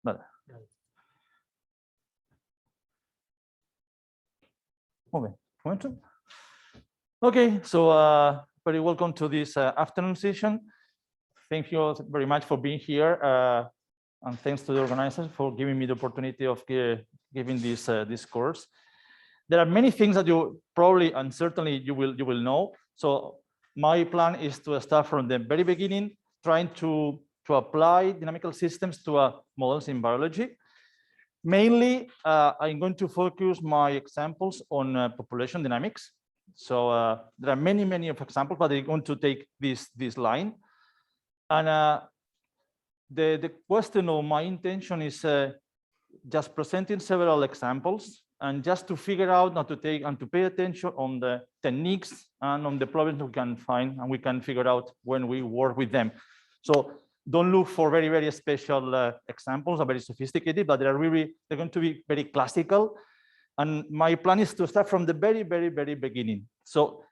Vale. Okay. Okay, so very welcome to this afternoon session. Thank you very much for being here, and thanks to the organizers for giving me the opportunity of giving this course. There are many things that you probably and certainly you will know. So my plan is to start from the very beginning, trying to apply dynamical systems to models in biology. Mainly, I'm going to focus my examples on population dynamics. So there are many of examples, but I'm going to take this line. And the question or my intention is just presenting several examples and just to figure out how to take and to pay attention on the techniques and on the problems we can find and we can figure out when we work with them. So don't look for very special examples or very sophisticated, but they're going to be very classical. And my plan is to start from the very beginning. So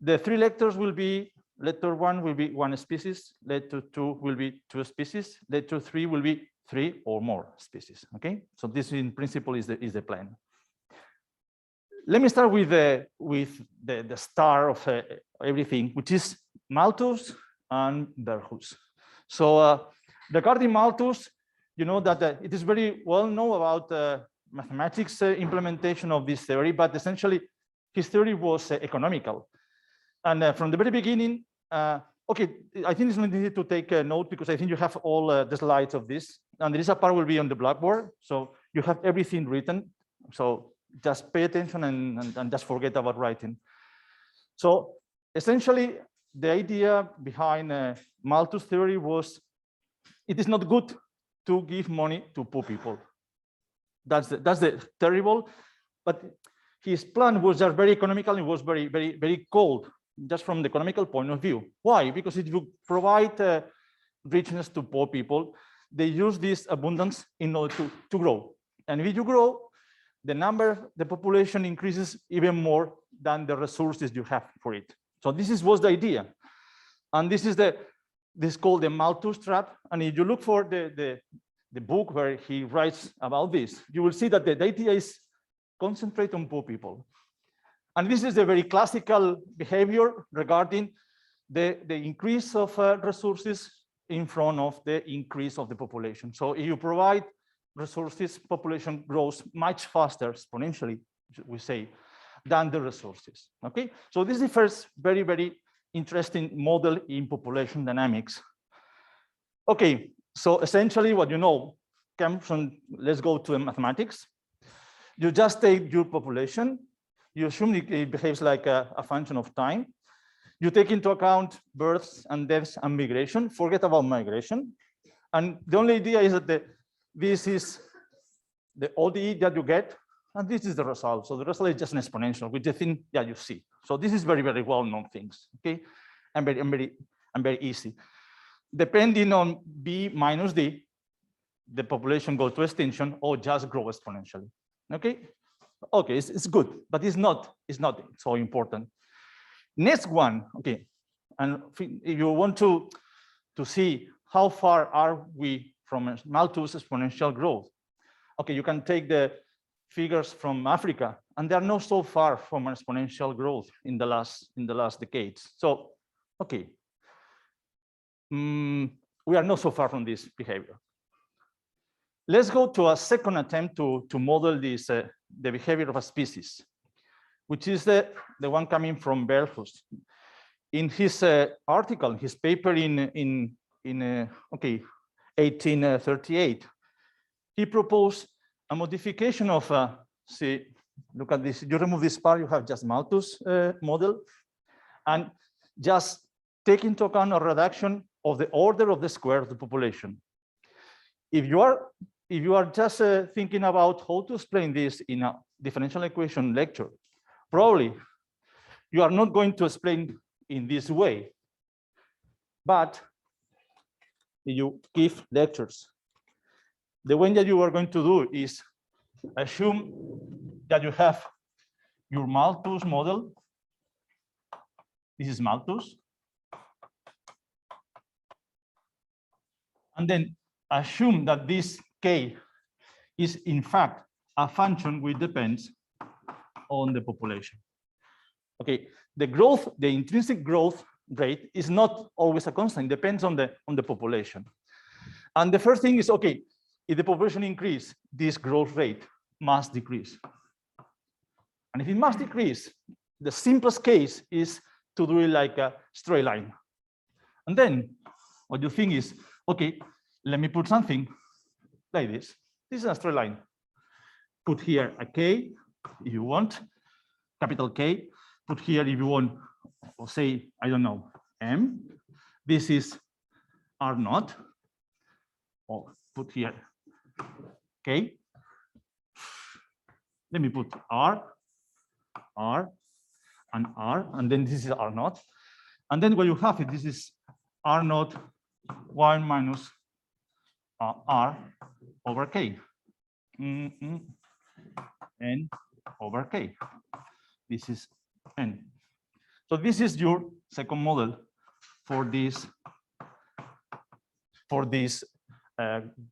the 3 lectures will be, lecture 1 will be 1 species, lecture 2 will be 2 species, lecture 3 will be 3 or more species. Okay, so this in principle is the plan. Let me start with the star of everything, which is Maltose and Berghus. So regarding Maltose, you know that it is very well known about mathematics implementation of this theory, but essentially his theory was economical. And from the very beginning, okay, I think it's not easy to take a note because I think you have all the slides of this, and there is a part will be on the blackboard, so you have everything written. So just pay attention and just forget about writing. So essentially, the idea behind Malthus' theory was it is not good to give money to poor people. That's the terrible, but his plan was just very economical. It was very cold, just from the economical point of view. Why? Because if you provide richness to poor people, they use this abundance in order to grow. And if you grow, the population increases even more than the resources you have for it. So this was the idea. And this is called the Maltose Trap. And if you look for the book where he writes about this, you will see that the idea is concentrate on poor people. And this is a very classical behavior regarding the increase of resources in front of the increase of the population. So if you provide resources, population grows much faster, exponentially, we say, than the resources. Okay, so this is the first very interesting model in population dynamics. Okay, so essentially what you know comes from, let's go to the mathematics. You just take your population, you assume it behaves like a function of time. You take into account births and deaths and migration, forget about migration. And the only idea is that this is the ODE that you get, and this is the result. So the result is just an exponential, which the thing that you see. So this is very well-known things, okay? And very easy. Depending on B minus D, the population goes to extinction or just grow exponentially. Okay, okay, it's good, but it's not so important. Next one, okay, and if you want to see how far are we from Malthus exponential growth, okay, you can take the figures from Africa, and they are not so far from exponential growth in the last decades. So, okay, we are not so far from this behavior. Let's go to a second attempt to model this the behavior of a species, which is the one coming from Berghus. In his article, his paper in 1838, he proposed a modification of see, look at this. You remove this part, you have just Malthus model, and just take into account a reduction of the order of the square of the population. If you are just thinking about how to explain this in a differential equation lecture, probably you are not going to explain in this way. But if you give lectures, the way that you are going to do is assume that you have your Malthus model. This is Malthus. And then assume that this K is in fact a function which depends on the population. Okay, the intrinsic growth rate is not always a constant, it depends on the population. And the first thing is, okay, if the population increase, this growth rate must decrease. And if it must decrease, the simplest case is to do it like a straight line. And then what you think is, okay, let me put something like this. This is a straight line. Put here a K if you want, capital K. Put here if you want, or say, I don't know, M. This is R naught. Or put here K. Let me put R, and then this is R naught. And then what you have is this is R naught 1 minus R over K. N over K. This is N. So this is your second model for this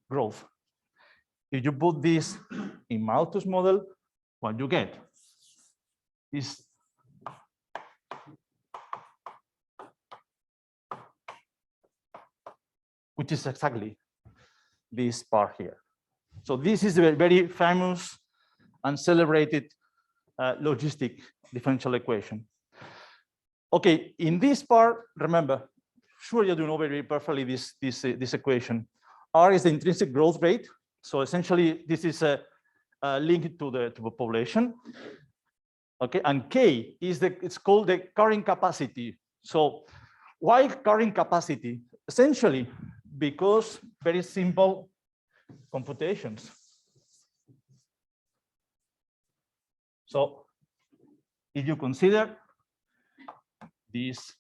growth. If you put this in Maltose model, what you get is which is exactly this part here. So this is a very famous and celebrated logistic differential equation. Okay, in this part, remember, sure you do know very perfectly this equation. R is the intrinsic growth rate. So essentially, this is a link to the population. Okay, and K is it's called the carrying capacity. So why carrying capacity? Essentially, because very simple computations. So if you consider this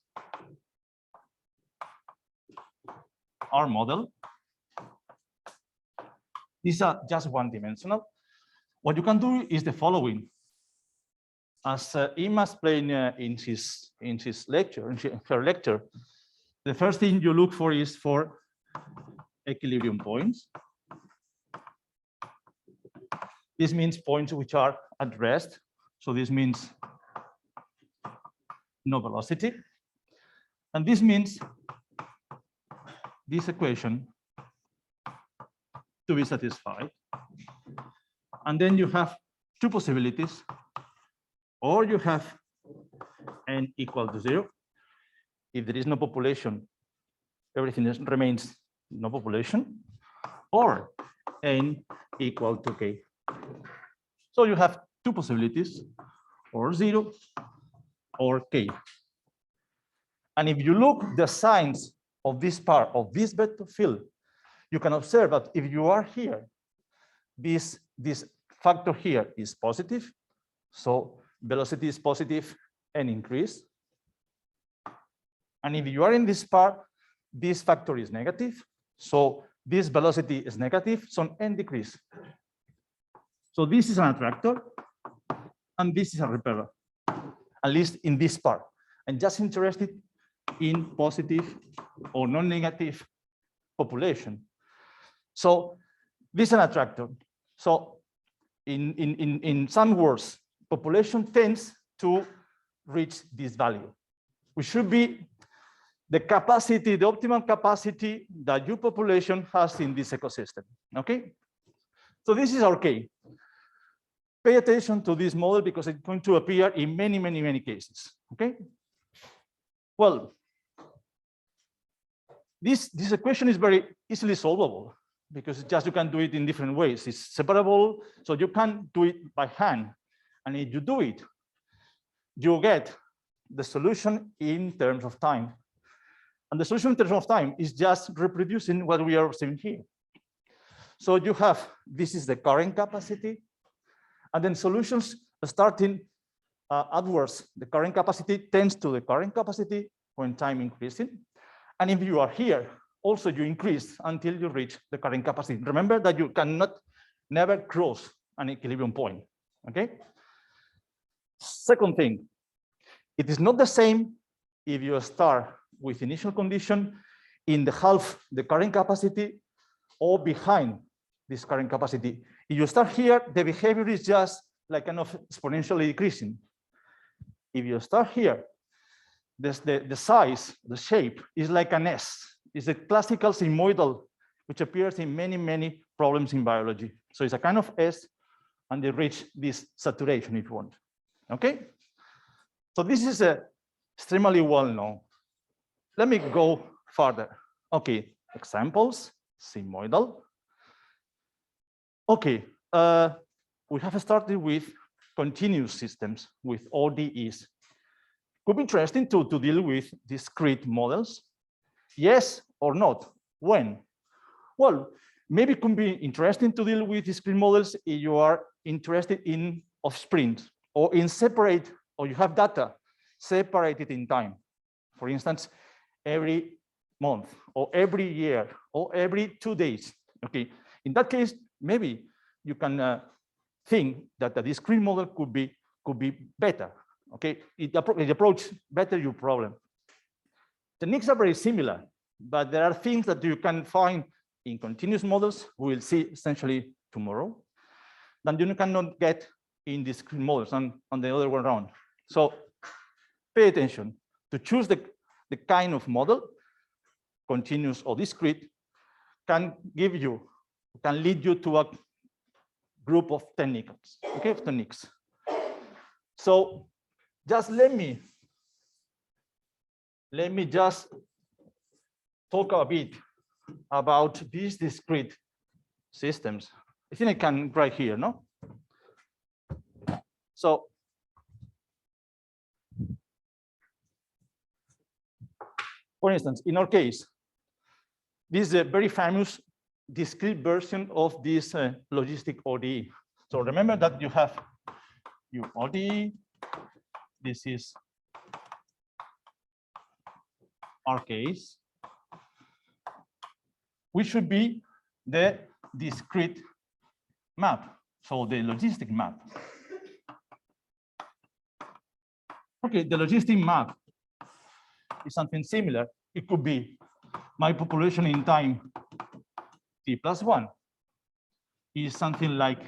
R model, these are just one-dimensional. What you can do is the following. As Emma explained in his lecture, in her lecture, the first thing you look for is for equilibrium points. This means points which are at rest. So this means no velocity. And this means this equation to be satisfied. And then you have two possibilities. Or you have n equal to 0. If there is no population, everything remains no population. Or n equal to k. So you have two possibilities, or 0 or k. And if you look the signs of this part of this vector field, you can observe that if you are here, this factor here is positive. So velocity is positive and increase. And if you are in this part, this factor is negative. So this velocity is negative, so n decrease. So this is an attractor, and this is a repeller, at least in this part. I'm just interested in positive or non-negative population. So this is an attractor. So in some words, population tends to reach this value, which should be the capacity, the optimal capacity that your population has in this ecosystem. Okay? So this is our K. Pay attention to this model because it's going to appear in many cases. Okay? Well, this equation is very easily solvable because just you can do it in different ways. It's separable, so you can do it by hand. And if you do it, you get the solution in terms of time. And the solution in terms of time is just reproducing what we are seeing here. So you have, this is the current capacity, and then solutions starting upwards. The current capacity tends to the current capacity when time increasing. And if you are here, also you increase until you reach the current capacity. Remember that you cannot never cross an equilibrium point, okay? Second thing, it is not the same if you start with initial condition in the half the current capacity or behind this current capacity. If you start here, the behavior is just like kind of exponentially decreasing. If you start here, the size, the shape is like an S. It's a classical sigmoidal, which appears in many, many problems in biology. So it's a kind of S, and they reach this saturation if you want. Okay? So this is extremely well known. Let me go further. Okay, examples, sigmoidal. Okay, we have started with continuous systems, with ODEs. Could be interesting to deal with discrete models. Yes or not? When? Well, maybe it could be interesting to deal with discrete models if you are interested in offspring or in separate, or you have data separated in time. For instance, every month or every year or every 2 days. Okay, in that case, maybe you can think that the discrete model could be better. Okay, it approaches better your problem. Techniques are very similar, but there are things that you can find in continuous models, we will see essentially tomorrow, that you cannot get in discrete models and on the other way around. So pay attention to choose the kind of model, continuous or discrete, can lead you to a group of techniques, okay, techniques. So just let me just talk a bit about these discrete systems. I think I can write here, no? So for instance, in our case, this is a very famous discrete version of this logistic ODE. So remember that you have your ODE. This is our case, which should be the discrete map, so the logistic map. Okay, the logistic map is something similar. It could be my population in time t+1 is something like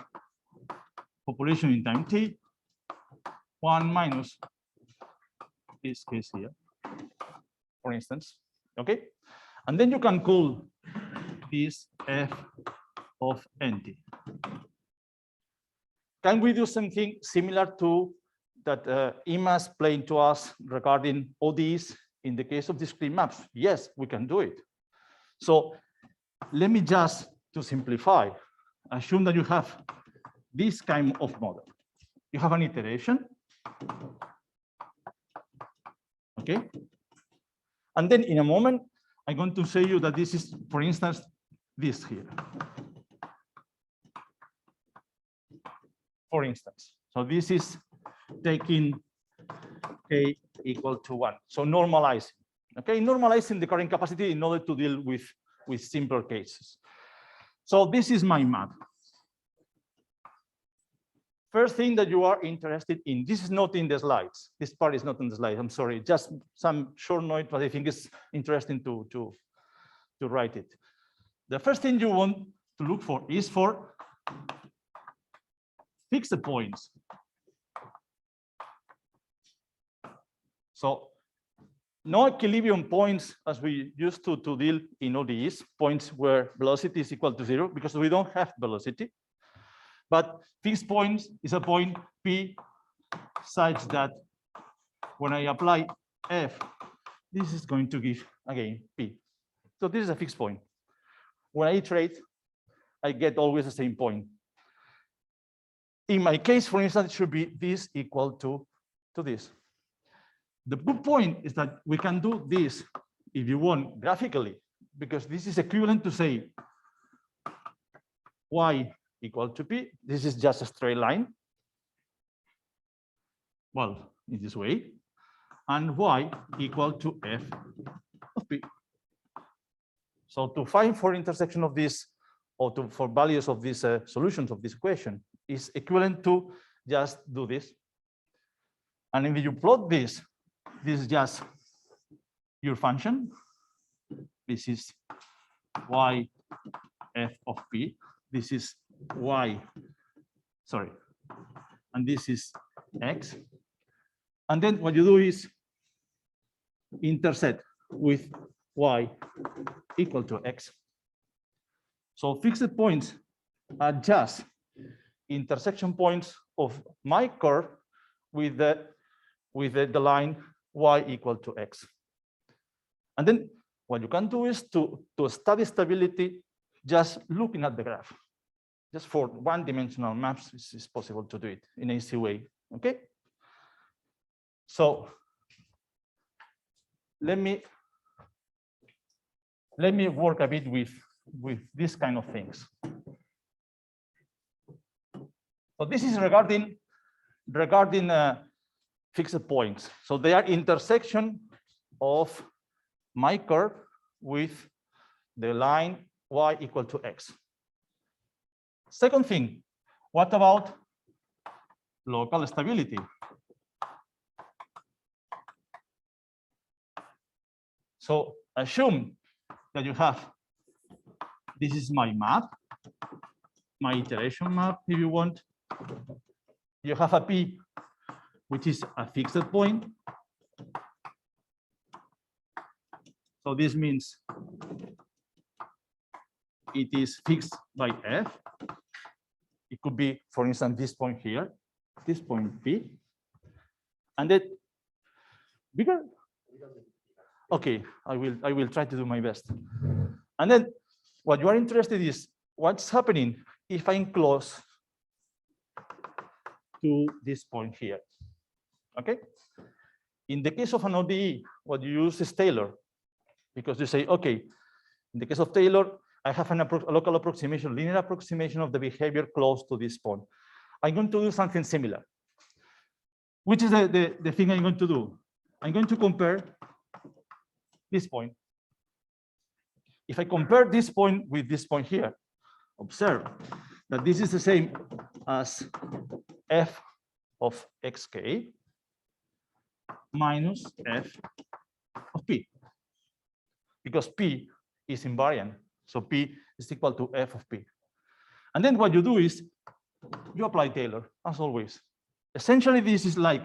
population in time t 1 minus this case here, for instance. Okay, and then you can call this f of nt. Can we do something similar to that Ima explained to us regarding ODEs in the case of discrete maps? Yes, we can do it. So let me just, to simplify, assume that you have this kind of model. You have an iteration. Okay. And then in a moment, I'm going to show you that this is, for instance, this here. For instance, so this is taking k equal to 1. So normalizing. Okay, normalizing the current capacity in order to deal with simpler cases. So this is my map. First thing that you are interested in, this is not in the slides. This part is not in the slides. I'm sorry, just some short note, but I think it's interesting to write it. The first thing you want to look for is for fixed points. So no equilibrium points as we used to deal in ODEs, points where velocity is equal to 0, because we don't have velocity. But fixed points is a point P such that when I apply F, this is going to give, again, P. So this is a fixed point. When I iterate, I get always the same point. In my case, for instance, it should be this equal to this. The good point is that we can do this, if you want, graphically, because this is equivalent to say y equal to p. This is just a straight line. Well, in this way, and y equal to f of p. So to find for intersection of this, or for values of these solutions of this equation, is equivalent to just do this. And if you plot this, this is just your function. This is y f of p. This is y, sorry, and this is x. And then what you do is intersect with y equal to x. So fixed points are just intersection points of my curve with the line y equal to x. And then what you can do is to study stability just looking at the graph. Just for one-dimensional maps, it's possible to do it in an easy way. Okay. So let me work a bit with these kind of things. So this is regarding fixed points. So they are intersection of my curve with the line y equal to x. Second thing, what about local stability? So assume that you have, this is my map, my iteration map, if you want. You have a P, which is a fixed point. So this means it is fixed by F. It could be, for instance, this point here, this point P. And then bigger. Okay, I will try to do my best. And then what you are interested in is what's happening if I'm close to this point here. Okay. In the case of an ODE, what you use is Taylor, because you say, okay, in the case of Taylor, I have a local approximation, linear approximation of the behavior close to this point. I'm going to do something similar. Which is the thing I'm going to do? I'm going to compare this point. If I compare this point with this point here, observe that this is the same as f of xk minus f of p, because p is invariant. So p is equal to f of p. And then what you do is you apply Taylor, as always. Essentially, this is like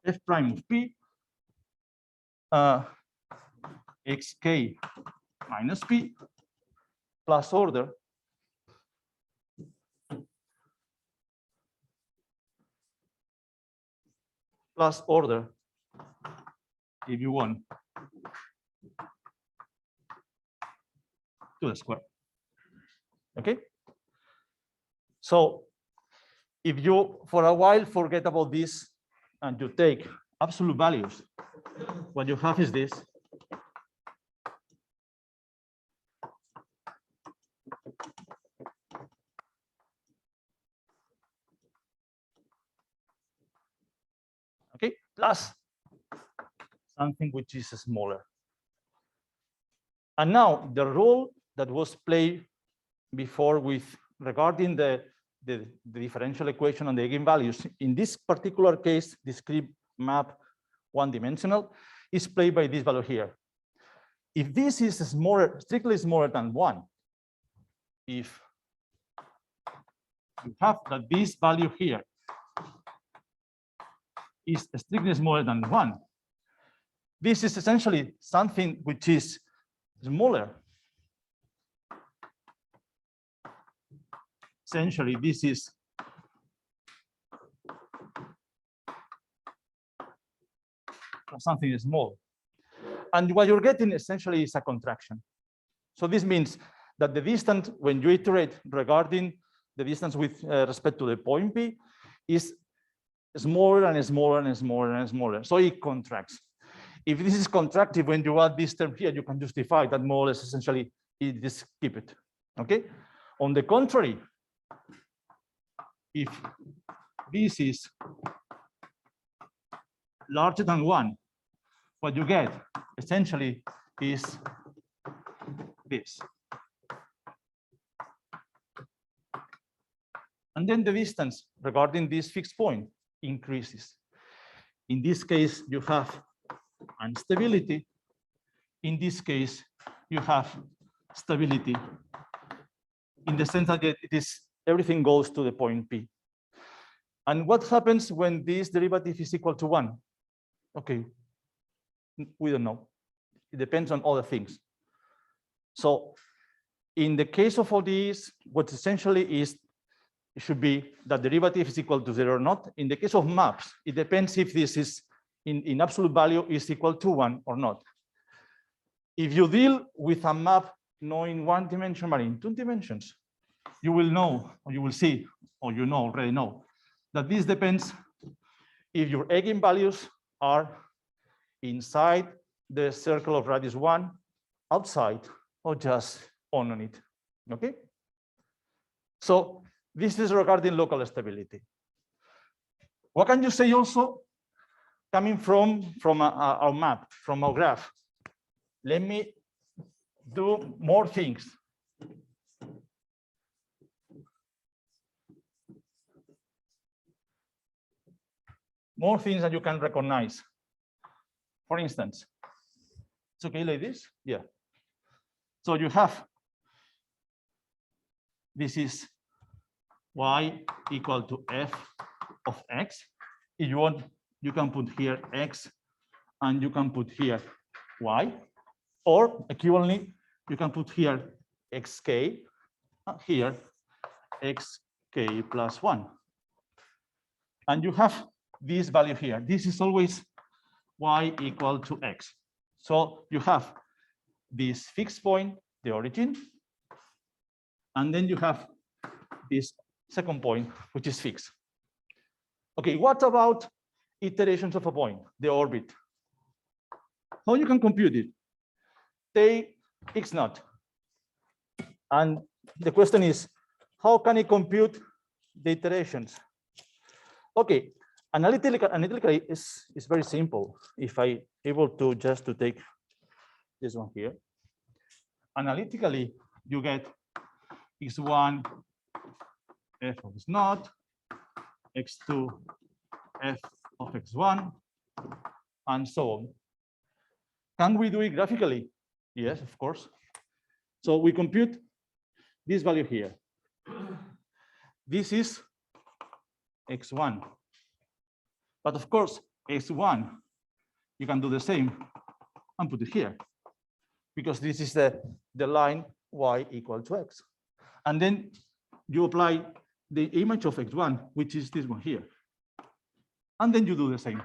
f prime of p xk minus p plus order if you want to the square. Okay. So if you for a while forget about this and you take absolute values, what you have is this. Okay, plus something which is smaller. And now the role that was played before with regarding the differential equation and the eigenvalues, in this particular case, discrete map one-dimensional, is played by this value here. If this is smaller, strictly smaller than 1, if you have that this value here is strictly smaller than 1, this is essentially something which is smaller. Essentially, this is something small. And what you're getting essentially is a contraction. So this means that the distance, when you iterate regarding the distance with respect to the point P, is smaller and smaller and smaller and smaller. So it contracts. If this is contractive, when you add this term here, you can justify that more or less essentially it just keep it. Okay. On the contrary, if this is larger than 1, what you get essentially is this. And then the distance regarding this fixed point increases. In this case, you have instability in this case, you have stability in the sense that it is everything goes to the point P. And what happens when this derivative is equal to 1? Okay, we don't know. It depends on other things. So in the case of all these, what essentially is, it should be that derivative is equal to 0 or not. In the case of maps, it depends if this is in absolute value is equal to 1 or not. If you deal with a map knowing 1 dimension but in 2 dimensions, you will know, or you will see, or you know already know, that this depends if your eigenvalues are inside the circle of radius 1, outside, or just on it. Okay? So this is regarding local stability. What can you say also coming from our map, from our graph? Let me do more things. More things that you can recognize. For instance, it's okay like this? Yeah. So you have, this is y equal to f of x. If you want, you can put here x and you can put here y, or equivalently, you can put here xk, here xk plus 1. And you have this value here. This is always y equal to x. So you have this fixed point, the origin, and then you have this second point, which is fixed. Okay, what about iterations of a point, the orbit? How you can compute it? Take x naught. And the question is, how can I compute the iterations? Okay, analytically is very simple. If I able to just to take this one here, analytically you get x1 f of x naught, x2 f of x1, and so on. Can we do it graphically? Yes, of course. So we compute this value here. This is x1. But of course, x1, you can do the same and put it here, because this is the line y equal to x. And then you apply the image of x1, which is this one here. And then you do the same.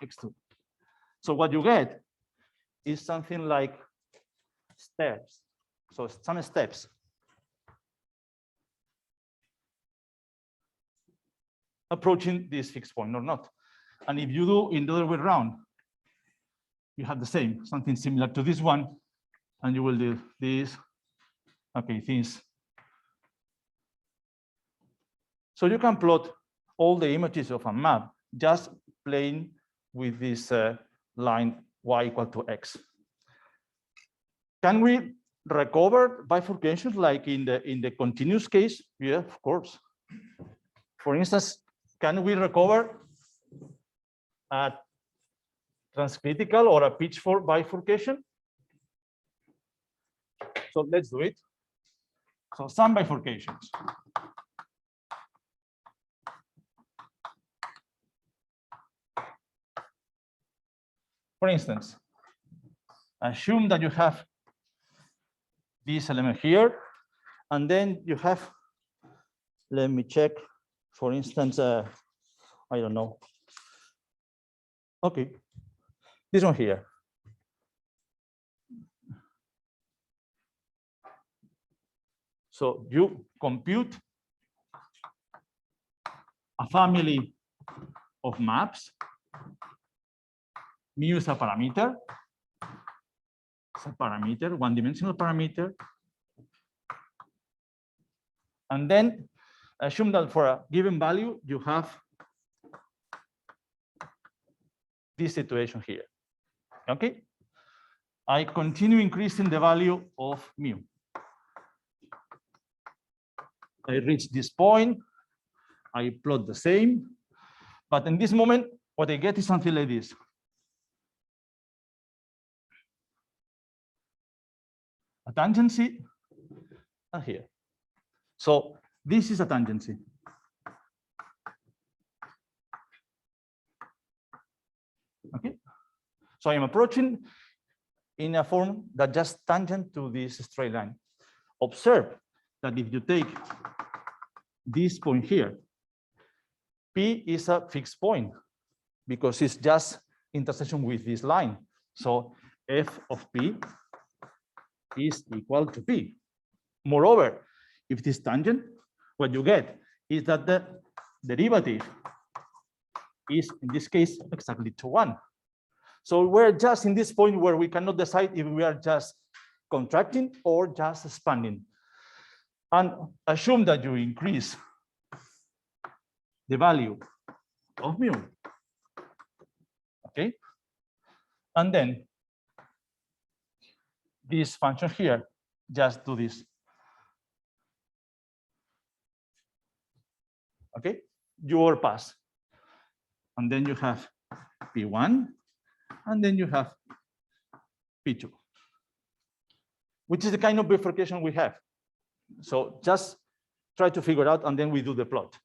x2. So what you get is something like steps. So some steps. Approaching this fixed point or not. And if you do in the other way around, you have the same, something similar to this one, and you will do this. Okay, things. So you can plot all the images of a map just playing with this line y equal to x. Can we recover bifurcations like in the continuous case? Yeah, of course. For instance, can we recover a transcritical or a pitchfork bifurcation? So let's do it. So some bifurcations. For instance, assume that you have this element here, and then you have, let me check, for instance, I don't know. Okay, this one here. So you compute a family of maps. Mu is a parameter. It's a parameter, one-dimensional parameter. And then assume that for a given value, you have this situation here. Okay? I continue increasing the value of mu. I reach this point. I plot the same. But in this moment, what I get is something like this. a tangency, and here. So this is a tangency. Okay. So I'm approaching in a form that just tangent to this straight line. Observe that if you take this point here, P is a fixed point because it's just intersection with this line. So f of P is equal to P. Moreover, if it is tangent, what you get is that the derivative is, in this case, exactly to 1. So we're just in this point where we cannot decide if we are just contracting or just expanding. And assume that you increase the value of mu. Okay. And then this function here, just do this. Okay, you all pass. And then you have P1, and then you have P2, which is the kind of bifurcation we have. So just try to figure it out, and then we do the plot.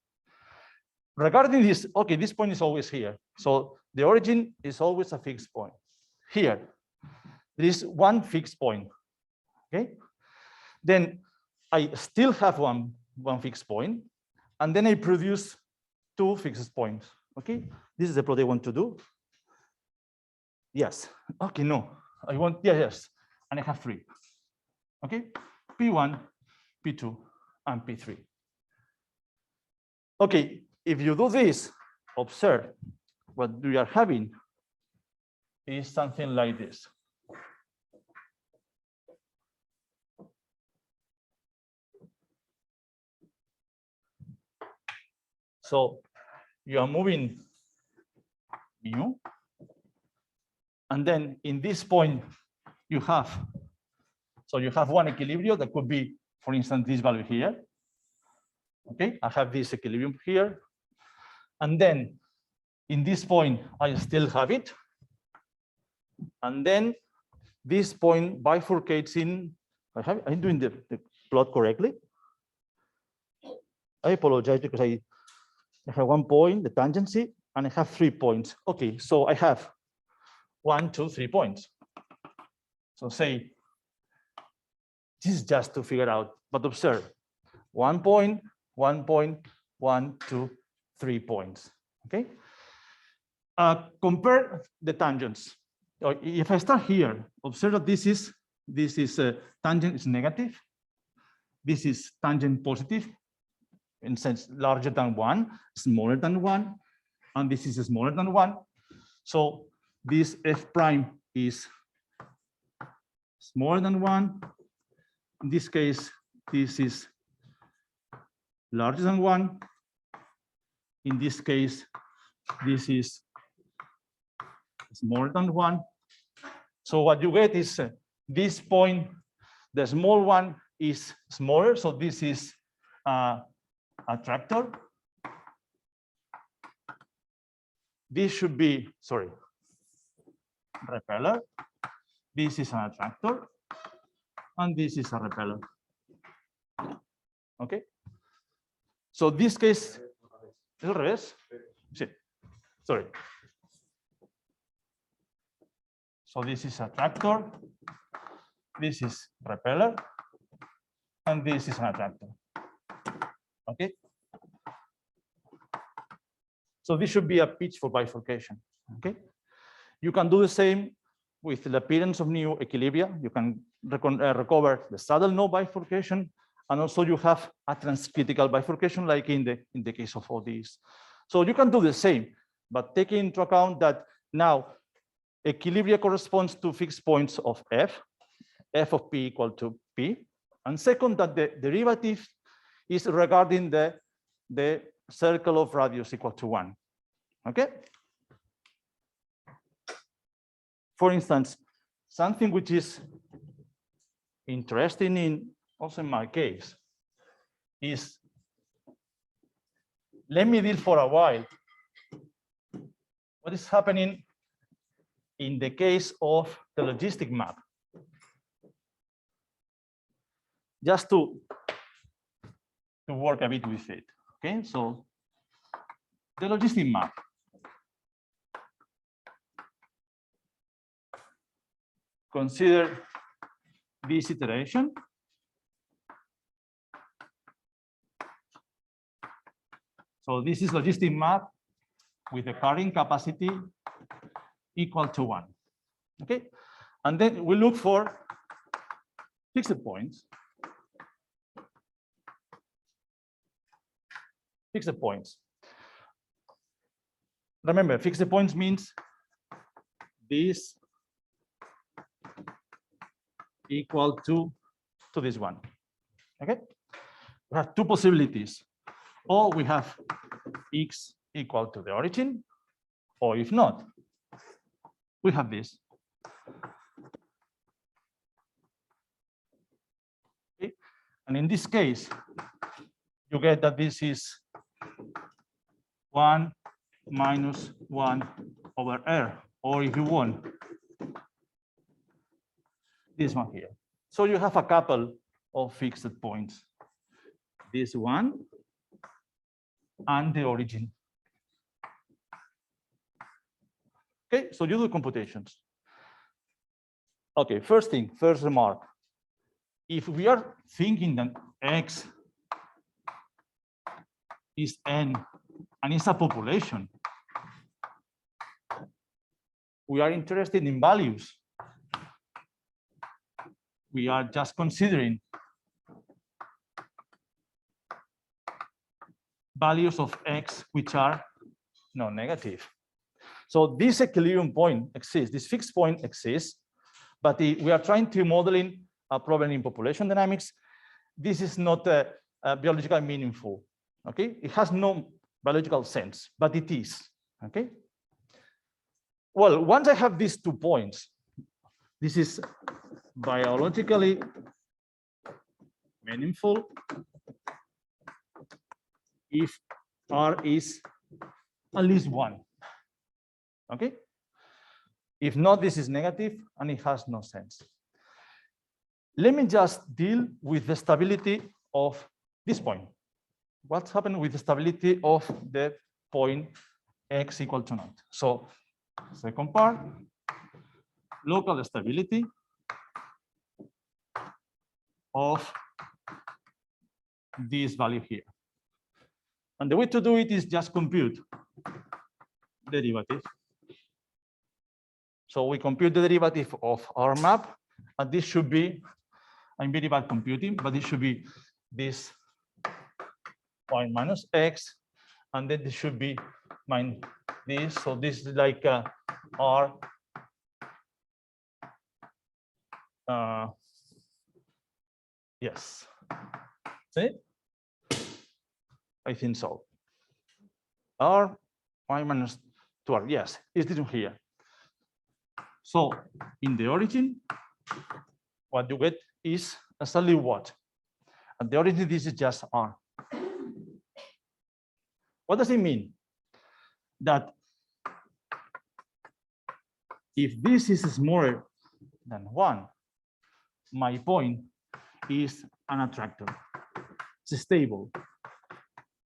Regarding this, okay, this point is always here. So the origin is always a fixed point. Here, there is one fixed point. Okay. Then I still have one fixed point, and then I produce two fixed points. Okay. This is the plot I want to do. Yes. Okay. No. I want yes. And I have 3. Okay. P1, P2, and P3. Okay. If you do this, observe what we are having is something like this. So you are moving mu, and then in this point you have, so you have one equilibrium that could be, for instance, this value here. Okay, I have this equilibrium here, and then in this point I still have it, and then this point bifurcates in. I'm doing the plot correctly. I apologize because I have 1 point, the tangency, and I have 3 points. Okay, so I have 1, 2, 3 points. So say, this is just to figure out, but observe, 1 point, 1 point, 1, 2, 3 points. Okay. Compare the tangents. If I start here, observe that this is tangent is negative. This is tangent positive, in sense larger than 1, smaller than 1, and this is smaller than 1. So this f prime is smaller than 1. In this case, this is larger than 1. In this case, this is smaller than 1. So what you get is this point, the small one is smaller. So this is attractor. This should be, sorry, repeller. This is an attractor, and this is a repeller. Okay. So this case, ¿es al revés? Sí. Sorry. So this is attractor, this is repeller, and this is an attractor. Okay. So this should be a pitch for bifurcation. Okay. You can do the same with the appearance of new equilibria. You can recover the saddle node bifurcation, and also you have a transcritical bifurcation, like in the case of all these. So you can do the same, but taking into account that now equilibria corresponds to fixed points of f of p equal to p, and second, that the derivative is regarding the circle of radius equal to 1. Okay. For instance, something which is interesting in also in my case is, let me deal for a while what is happening in the case of the logistic map. just to work a bit with it. Okay, so the logistic map. Consider this iteration. So this is logistic map with the carrying capacity equal to 1. Okay, and then we look for fixed points. Fixed points. Remember, fixed points means this equal to this one. Okay, we have two possibilities. Or we have x equal to the origin, or if not, we have this. Okay. And in this case, you get that this is 1 minus 1 over r, or if you want, this one here. So you have a couple of fixed points. This one and the origin. Okay, so you do computations. Okay, first remark. If we are thinking that X is N and it's a population, we are interested in values. We are just considering values of X which are non-negative. So this equilibrium point exists, this fixed point exists, but we are trying to model in a problem in population dynamics. This is not biologically meaningful, okay? It has no biological sense, but it is, okay? Well, once I have these 2 points, this is biologically meaningful if R is at least 1. Okay? If not, this is negative and it has no sense. Let me just deal with the stability of this point. What's happened with the stability of the point X equal to 0? So, second part, local stability of this value here. And the way to do it is just compute derivative. So we compute the derivative of our map, and this should be, I'm very bad computing, but this should be this point minus X, and then this should be minus this. So this is like R. Yes. See? I think so. R y minus 2R. Yes, it's this one here. So in the origin, what you get is exactly what? At the origin, this is just R. What does it mean? That if this is smaller than 1, my point is an attractor. It's stable,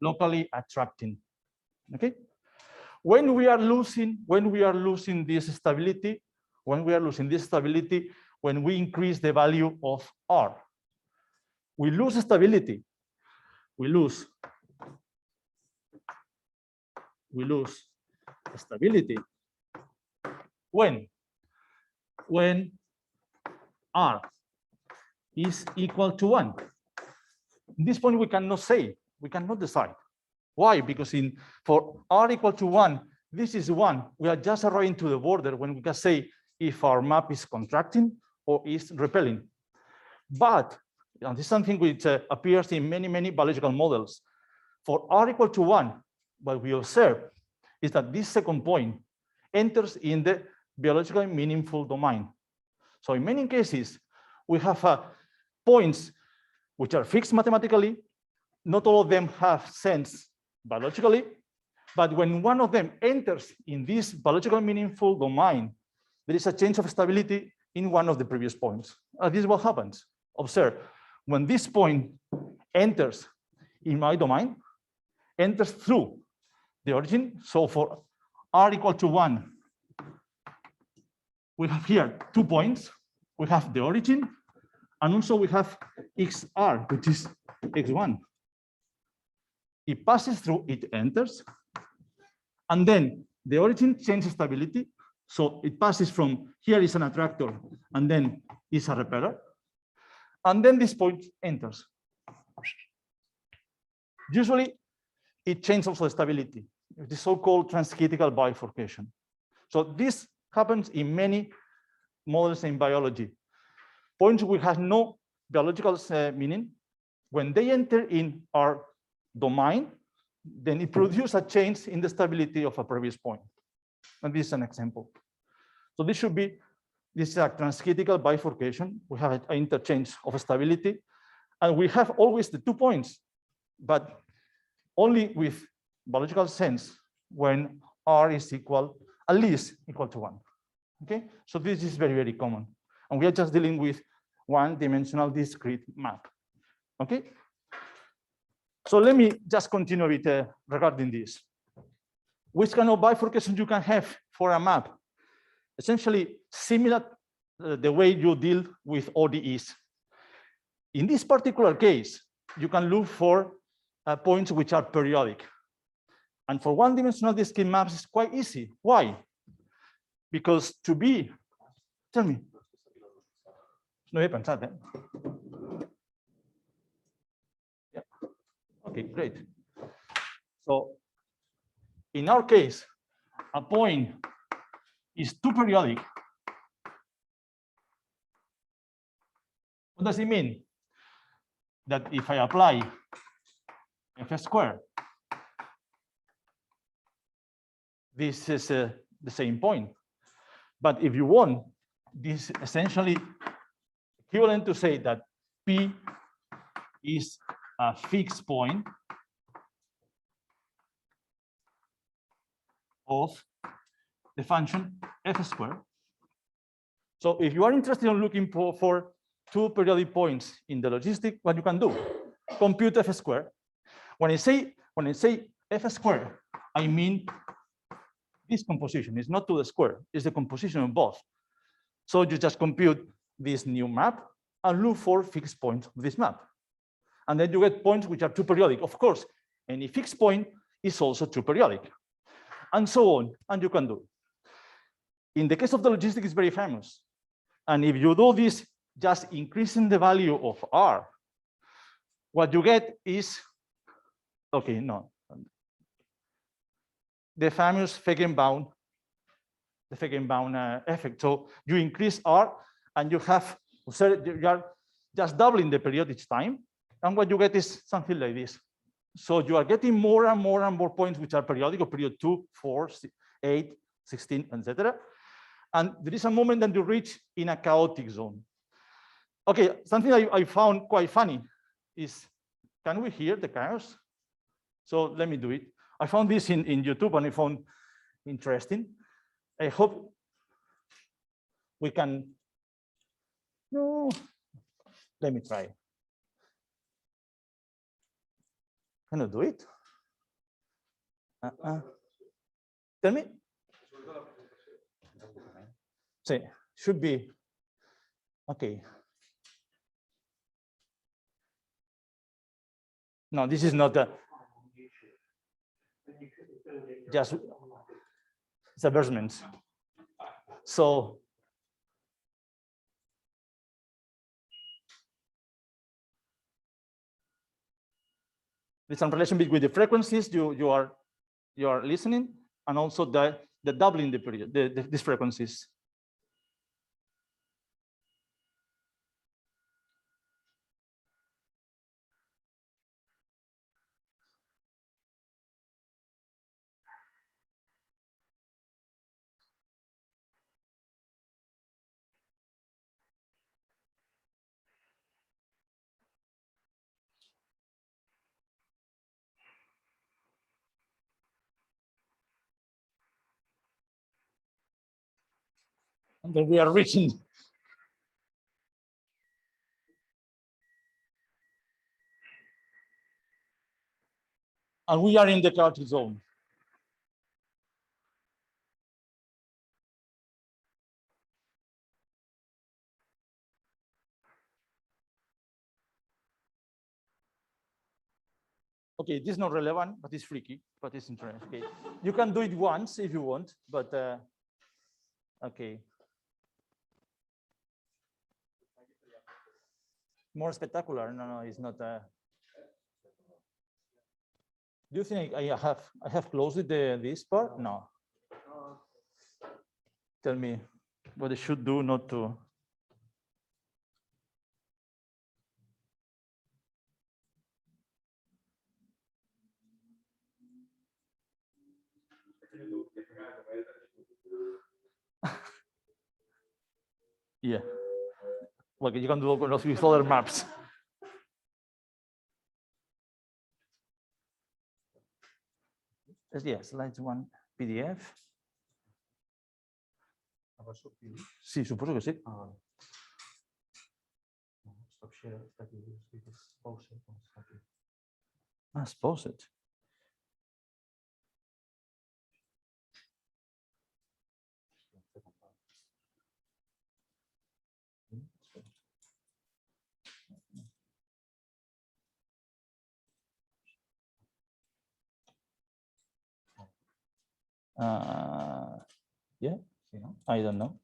locally attracting. Okay. When we are losing this stability, when we increase the value of R, we lose stability. We lose stability. When R is equal to 1. At this point, we cannot say, we cannot decide. Why? Because for R equal to 1, this is 1. We are just arriving to the border when we can say if our map is contracting or is repelling. But, and this is something which appears in many biological models. For R equal to 1, what we observe is that this second point enters in the biologically meaningful domain. So in many cases, we have points which are fixed mathematically. Not all of them have sense biologically, but when one of them enters in this biologically meaningful domain, there is a change of stability in one of the previous points. This is what happens. Observe, when this point enters in my domain, enters through the origin. So for r equal to 1, we have here 2 points. We have the origin, and also we have xr, which is x1. It passes through, it enters, and then the origin changes stability. So it passes from here is an attractor, and then is a repeller. And then this point enters. Usually, it changes also the stability, the so-called transcritical bifurcation. So this happens in many models in biology. Points which have no biological meaning, when they enter in our domain, then it produces a change in the stability of a previous point. And this is an example. So this should be, this is a transcritical bifurcation. We have an interchange of stability, and we have always the 2 points, but only with biological sense when r is equal, at least equal to 1. Okay, so this is very, very common. And we are just dealing with one-dimensional discrete map. Okay, so let me just continue with regarding this. Which kind of bifurcation you can have for a map? Essentially similar the way you deal with ODEs. In this particular case, you can look for points which are periodic. And for one-dimensional discrete maps, it's quite easy. Why? Because to be, tell me. No he pensado, ¿eh? Yeah. Okay, great. So in our case, a point is too periodic. What does it mean? That if I apply f squared, this is the same point. But if you want, this essentially equivalent to say that P is a fixed point of the function f squared. So if you are interested in looking for 2 periodic points in the logistic, what you can do? Compute f squared. When I say f squared, I mean this composition. It's not to the square, it's the composition of both. So you just compute this new map and look for fixed points of this map. And then you get points which are 2 periodic. Of course, any fixed point is also 2 periodic. And so on, and you can do it. In the case of the logistic, it's very famous. And if you do this, just increasing the value of R, what you get is, okay, no. The famous Feigenbaum effect. So you increase R and you are just doubling the period each time. And what you get is something like this. So you are getting more and more and more points which are periodic, or period 2, 4, 8, 16, etc. And there is a moment that you reach in a chaotic zone. Okay, something I found quite funny is, can we hear the chaos? So let me do it. I found this in YouTube and I found interesting. I hope we can, no, let me try. Can I do it? Tell me. See, should be, okay. No, this is not a, just subversions. So there's some relation between the frequencies you are listening and also the doubling the period, these frequencies. And then we are reaching. And we are in the chaotic zone. Okay, this is not relevant, but it's freaky, but it's interesting. Okay, you can do it once if you want, but okay. More spectacular? No, it's not. Do you think I have closed this part? No. Tell me what I should do not to. Yeah. Like you can do with other maps. Yeah, slides one PDF. Sí, supongo que sí. Pause it. Yeah, I don't know.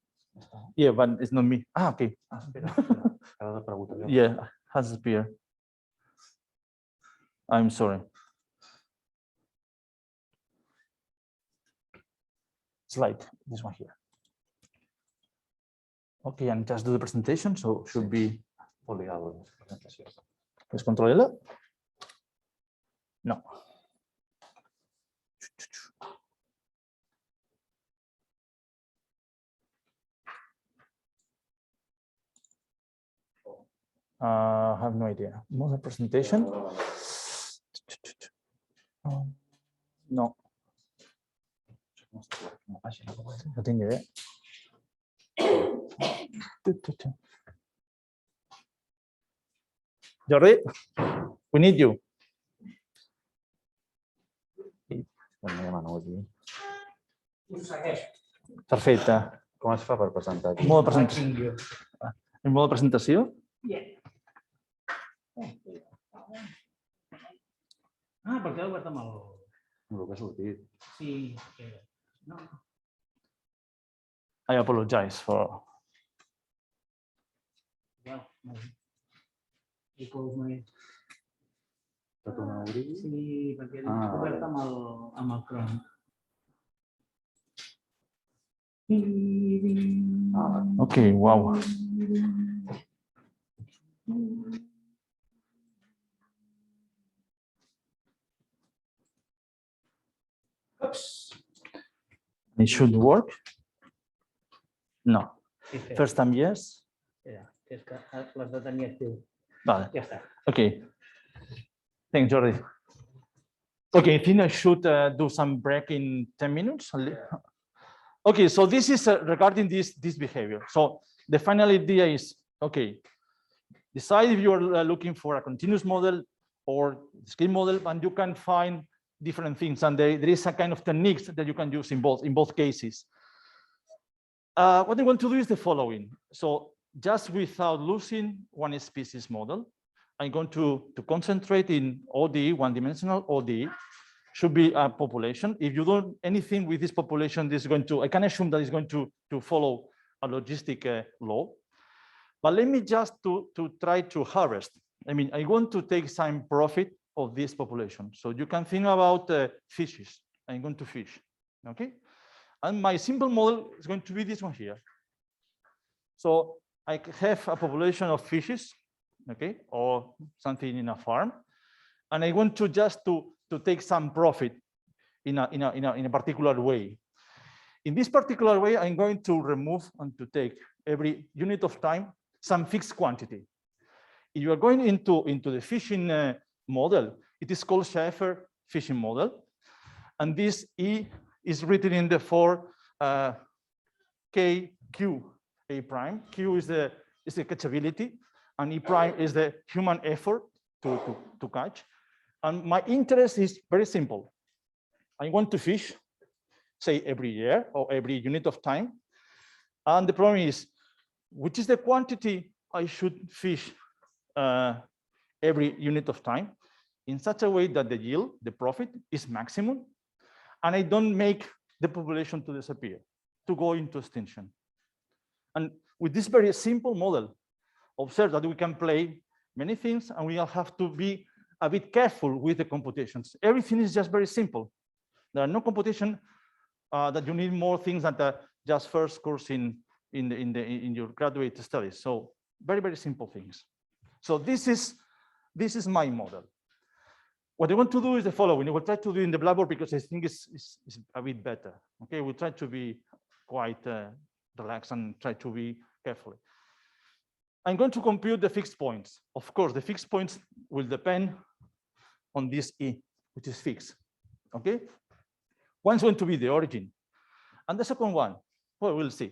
Yeah, but it's not me. Okay. Yeah, has appeared. I'm sorry. Slide, this one here. Okay, and just do the presentation, so should be obligado. ¿Puedes controlarla? No. I have no idea. More presentation? No. No tengo idea. Jordi, we need you. Perfecte. Com es fa per presentar aquí? Modo presentació. En modo presentació? Perquè heu obert amb el... El que ha sortit. Sí. No. I apologize for... Pot tornar a obrir? Sí, perquè he obert amb el Chrome. Okay, wow. Oops. It should work. No. First time, yes. És que l'has de tenir actiu. Vale. Ja està. Okay. Thanks, Jordi. Okay, I think I should do some break in 10 minutes. Okay, so this is regarding this behavior. So the final idea is, okay, decide if you're looking for a continuous model or discrete model, and you can find different things. And there is a kind of techniques that you can use in both cases. What I want to do is the following. So just without losing one species model, I'm going to concentrate in ODE, one-dimensional ODE. Should be a population. If you do anything with this population, this is going to, I can assume that it's going to follow a logistic law. But let me just to try to harvest. I mean, I want to take some profit of this population. So you can think about fishes. I'm going to fish, okay? And my simple model is going to be this one here. So I have a population of fishes, okay, or something in a farm, and I want to just to take some profit in a particular way. In this particular way, I'm going to remove and to take every unit of time some fixed quantity. If you are going into the fishing model, it is called Chaffer fishing model, and this E is written in the form K, Q, A prime. Q is the catchability, and E prime is the human effort to catch. And my interest is very simple. I want to fish, say every year or every unit of time. And the problem is, which is the quantity I should fish every unit of time in such a way that the yield, the profit is maximum, and I don't make the population to disappear, to go into extinction. And with this very simple model, observe that we can play many things, and we have to be a bit careful with the computations. Everything is just very simple. There are no computation that you need more things than just first course in your graduate studies. So very, very simple things. So this is my model. What I want to do is the following. We'll try to do in the Blackboard because I think it's a bit better. Okay, we'll try to be quite relaxed and try to be careful. I'm going to compute the fixed points. Of course, the fixed points will depend on this E, which is fixed. Okay, one's going to be the origin, and the second one, well, we'll see.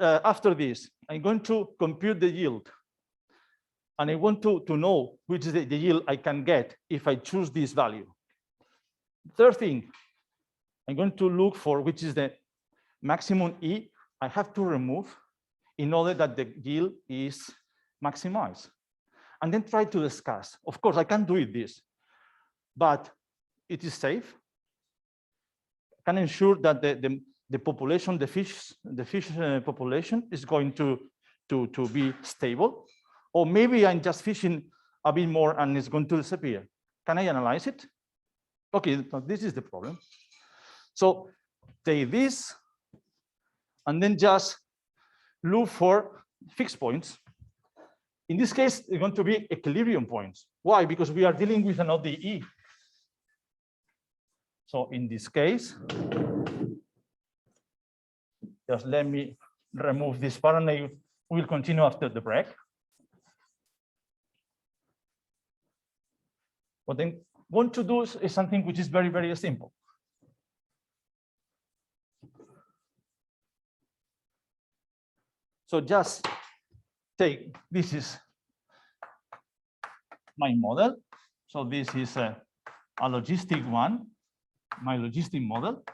After this, I'm going to compute the yield. And I want to know which is the yield I can get if I choose this value. Third thing, I'm going to look for which is the maximum E I have to remove in order that the yield is maximized. And then try to discuss. Of course, I can do it this, but it is safe. I can ensure that the population, the fish population is going to be stable. Or maybe I'm just fishing a bit more and it's going to disappear. Can I analyze it? Okay, so this is the problem. So take this and then just look for fixed points. In this case, it's going to be equilibrium points. Why? Because we are dealing with an ODE. So in this case, just let me remove this part and I will continue after the break. What I want to do is something which is very, very simple. So just take, this is my model. So this is a logistic one, my logistic model.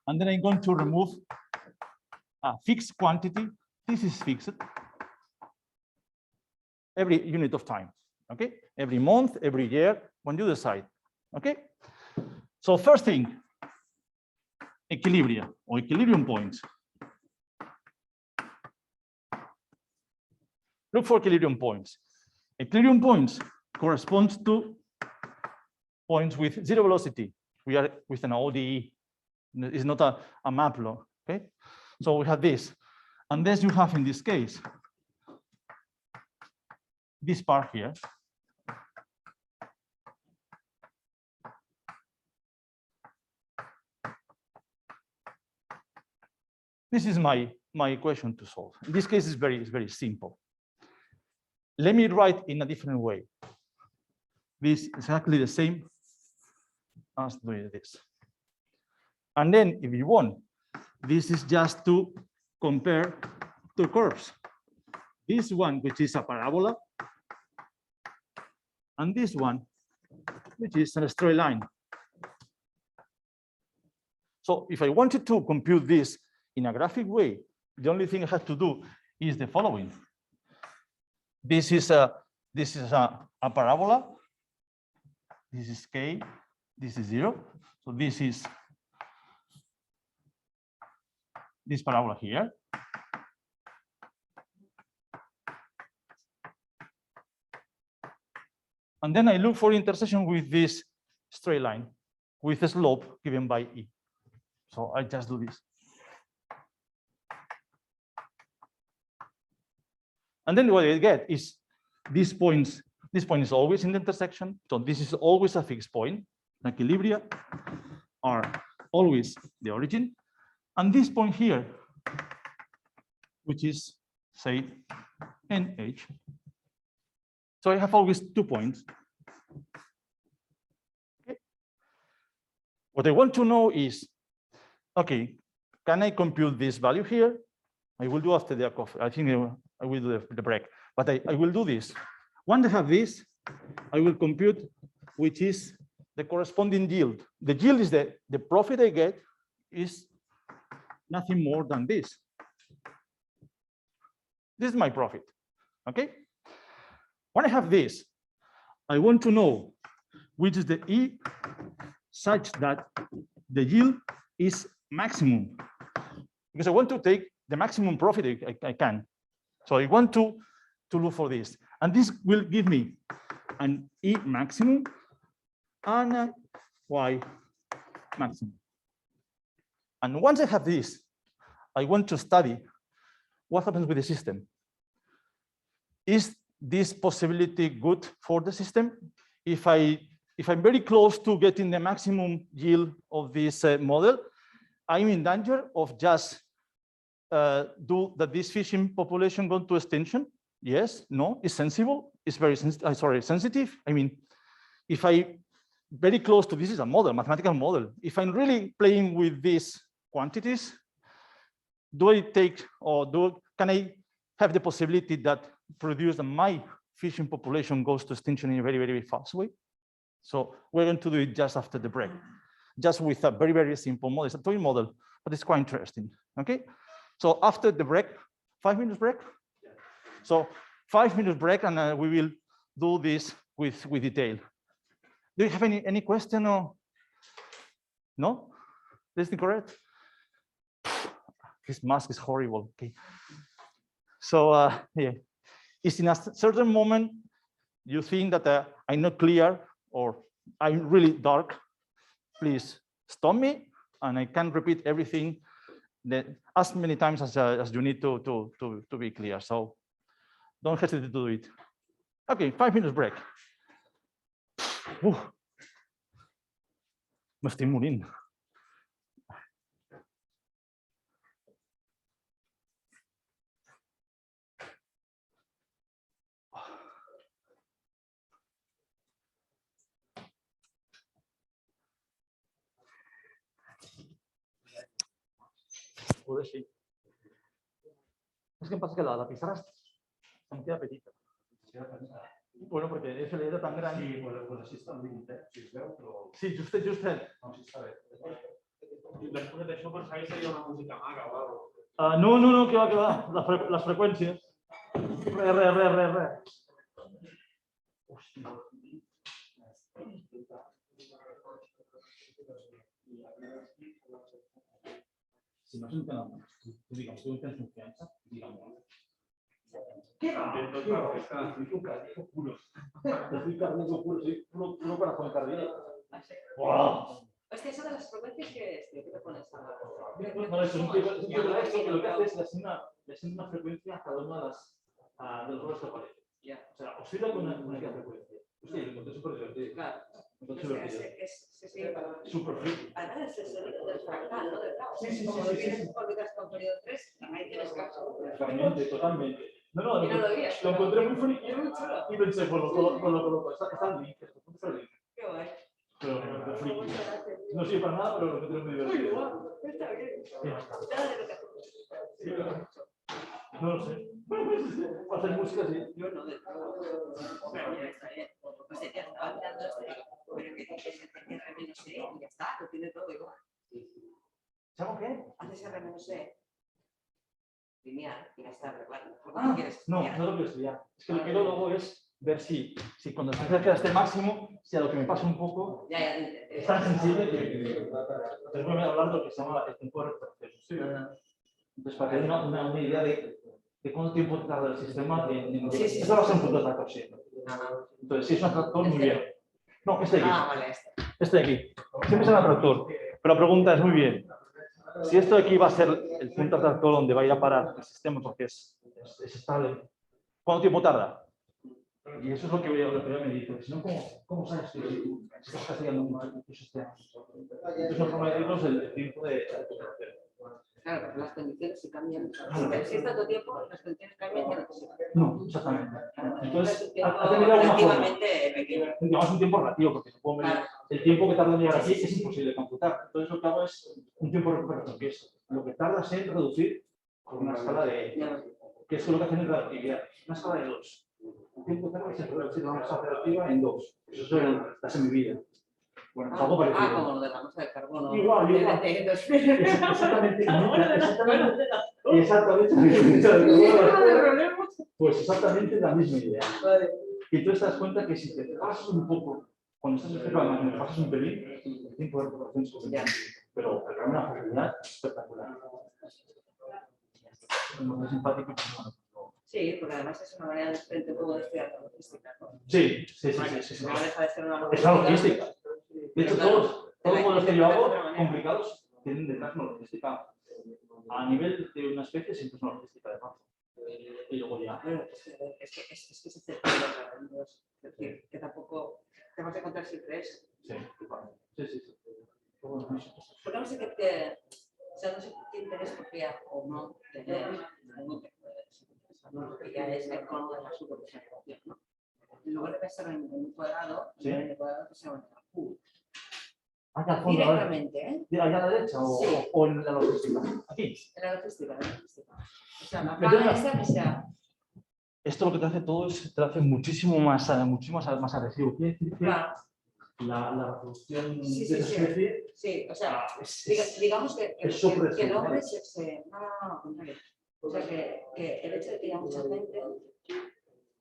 And then I'm going to remove a fixed quantity. This is fixed every unit of time. Okay, every month, every year, when you decide. Okay, so first thing, equilibrium or equilibrium points. Look for equilibrium points. Equilibrium points corresponds to points with zero velocity. We are with an ODE. It's not a map law. Okay, so we have this, and this you have in this case this part here. This is my equation to solve. In this case, it's very simple. Let me write in a different way. This is exactly the same as doing this. And then, if you want, this is just to compare two curves. This one, which is a parabola, and this one, which is a straight line. So if I wanted to compute this in a graphic way, the only thing I have to do is the following. This is a parabola. This is k. This is 0. So this is this parabola here. And then I look for intersection with this straight line with a slope given by E. So I just do this. And then what I get is this point is always in the intersection. So this is always a fixed point. The equilibria are always the origin. And this point here, which is, say, NH. So I have always 2 points. Okay. What I want to know is, okay, can I compute this value here? I will do after the coffee. I think I will do the break, but I will do this. Once I have this, I will compute which is the corresponding yield. The yield is the profit I get is nothing more than this. This is my profit, okay? When I have this, I want to know which is the E such that the yield is maximum, because I want to take the maximum profit I can. So I want to look for this, and this will give me an E maximum and a Y maximum. And once I have this, I want to study what happens with the system. Is this possibility good for the system? If I'm very close to getting the maximum yield of this model, I'm in danger of just that this fishing population go to extinction. Yes, no, it's sensible. It's very sensitive. I mean, if I very close to this is a model, mathematical model. If I'm really playing with these quantities, do I take or can I have the possibility that produce my fishing population goes to extinction in a very, very fast way? So we're going to do it just after the break, just with a very, very simple model. It's a toy model, but it's quite interesting. Okay. So after the break, 5 minutes break. So 5 minutes break, and we will do this with detail. Do you have any question or no? Is this correct? This mask is horrible. Okay. So yeah, it's in a certain moment you think that I'm not clear or I'm really dark. Please stop me, and I can repeat everything as many times as you need to be clear. So don't hesitate to do it. Okay, 5 minutes break. Me estoy muriendo. Sí. Es que pasa que la pizarra se me queda petita. Bueno, porque es letra tan grande. Sí, pues així està el límit, si es veu, però... Sí, justet. No, sí està bé. Després d'això, per saber si hi ha una música maga o alguna cosa. No, que va. Les freqüències. Res. Hòstia. Si no s'entén el maig, digue'm, tu tens confiança? Digue'm. ¿Qué va? Dijo puro. Estoy cardíaco puro, soy puro corazón cardíaco. ¡Wow! Hostia, eso de las frecuencias, ¿qué es? ¿Qué te pones a...? No, es un tipo de esto que lo que hace es le asigna una frecuencia a cada una de los roles que aparecen. O sea, oscila con una frecuencia. Hostia, lo encontré súper divertido. Claro. Es súper friki. Además, es el fractal, ¿no? Sí. Como tienes órbitas con periodo 3, ahí tienes caso. Totalmente. No, lo encontré muy friki y pensé, pues lo coloco. Está el link. Qué guay. Pero friki. No sirve para nada, pero lo encontré muy divertido. Muy guay, está bien. Nada de lo que hacemos. No lo sé. Para hacer música, sí. Yo no, de todo. Está bien. Pues ya estaba mirando pero que dices que R-C y ya está, lo tiene todo igual. ¿Sabes qué? Haces R-C lineal y ya está, claro. No lo quiero estudiar. Es que lo que luego es ver si cuando estoy cerca de este máximo, si a lo que me pasa un poco es tan sensible que entonces voy a hablar de lo que se llama el tiempo de retroceso. Entonces, para que den una idea de cuánto tiempo tarda el sistema en... Esto va a ser un punto de tractor siempre. Entonces, si es un tractor, muy bien. No, este de aquí. Vale, este de aquí. Siempre será un tractor. Pero la pregunta es, muy bien, si esto de aquí va a ser el punto de tractor donde va a ir a parar el sistema porque es estable, ¿cuánto tiempo tarda? Y eso es lo que voy a medir. Si no, ¿cómo sabes que estás castigando mucho tu sistema? Entonces, una forma de medirnos el tiempo de recuperación. Claro, porque las condiciones se cambian. Si está todo tiempo, las condiciones cambian y no te sirven. No, exactamente. Entonces, ha tenido alguna forma. Digamos un tiempo relativo, porque se puede medir. El tiempo que tarda en llegar aquí es imposible de computar. Entonces, lo que hago es un tiempo de recuperación, que es lo que tardas en reducir con una escala de... que es lo que hacen en relatividad. Una escala de 2. tiempo cero es el vamos a hacer activa en 2. Eso es la semivida. Bueno, es algo parecido. como lo de la masa de carbono. Igual. De Exactamente. Pues exactamente la misma idea. Y tú te das cuenta que si te pasas un poco, cuando estás explicando, te pasas un pelín, el tiempo de recuperación es suficiente. Pero hay una facilidad espectacular. Es simpático. Sí, porque además es una manera diferente un poco de estudiar la logística, ¿no? Sí. No deja de ser una logística. Es la logística. De hecho, todos los modelos que yo hago, manera. complicados, tienen detrás una logística. A nivel de una especie, siempre es una logística de paso. Y luego ya. Bueno, es que se acepta es decir, que tampoco te vas a encontrar siempre eso. Sí. Porque no sé qué o sea, no sé qué interés podría o no tener algo que puede ser interesante, ¿no? Que ya es el cono de la supervisión, ¿no? En lugar de pensar en un cuadrado, Sí. en el cuadrado pensamos en la Q. Allá al fondo, Directamente, ¿eh? ¿allá a la derecha Sí. o en la logística? Aquí. En la logística. O sea, la Pero paga esa que sea. Esto lo que te hace todo es te hace muchísimo más agresivo. Quiere decir que Claro. la reproducción Sí, de esa especie Sí, o sea, es digamos que es súper el hombre especial. no, contrario. O sea, que el hecho de que haya mucha gente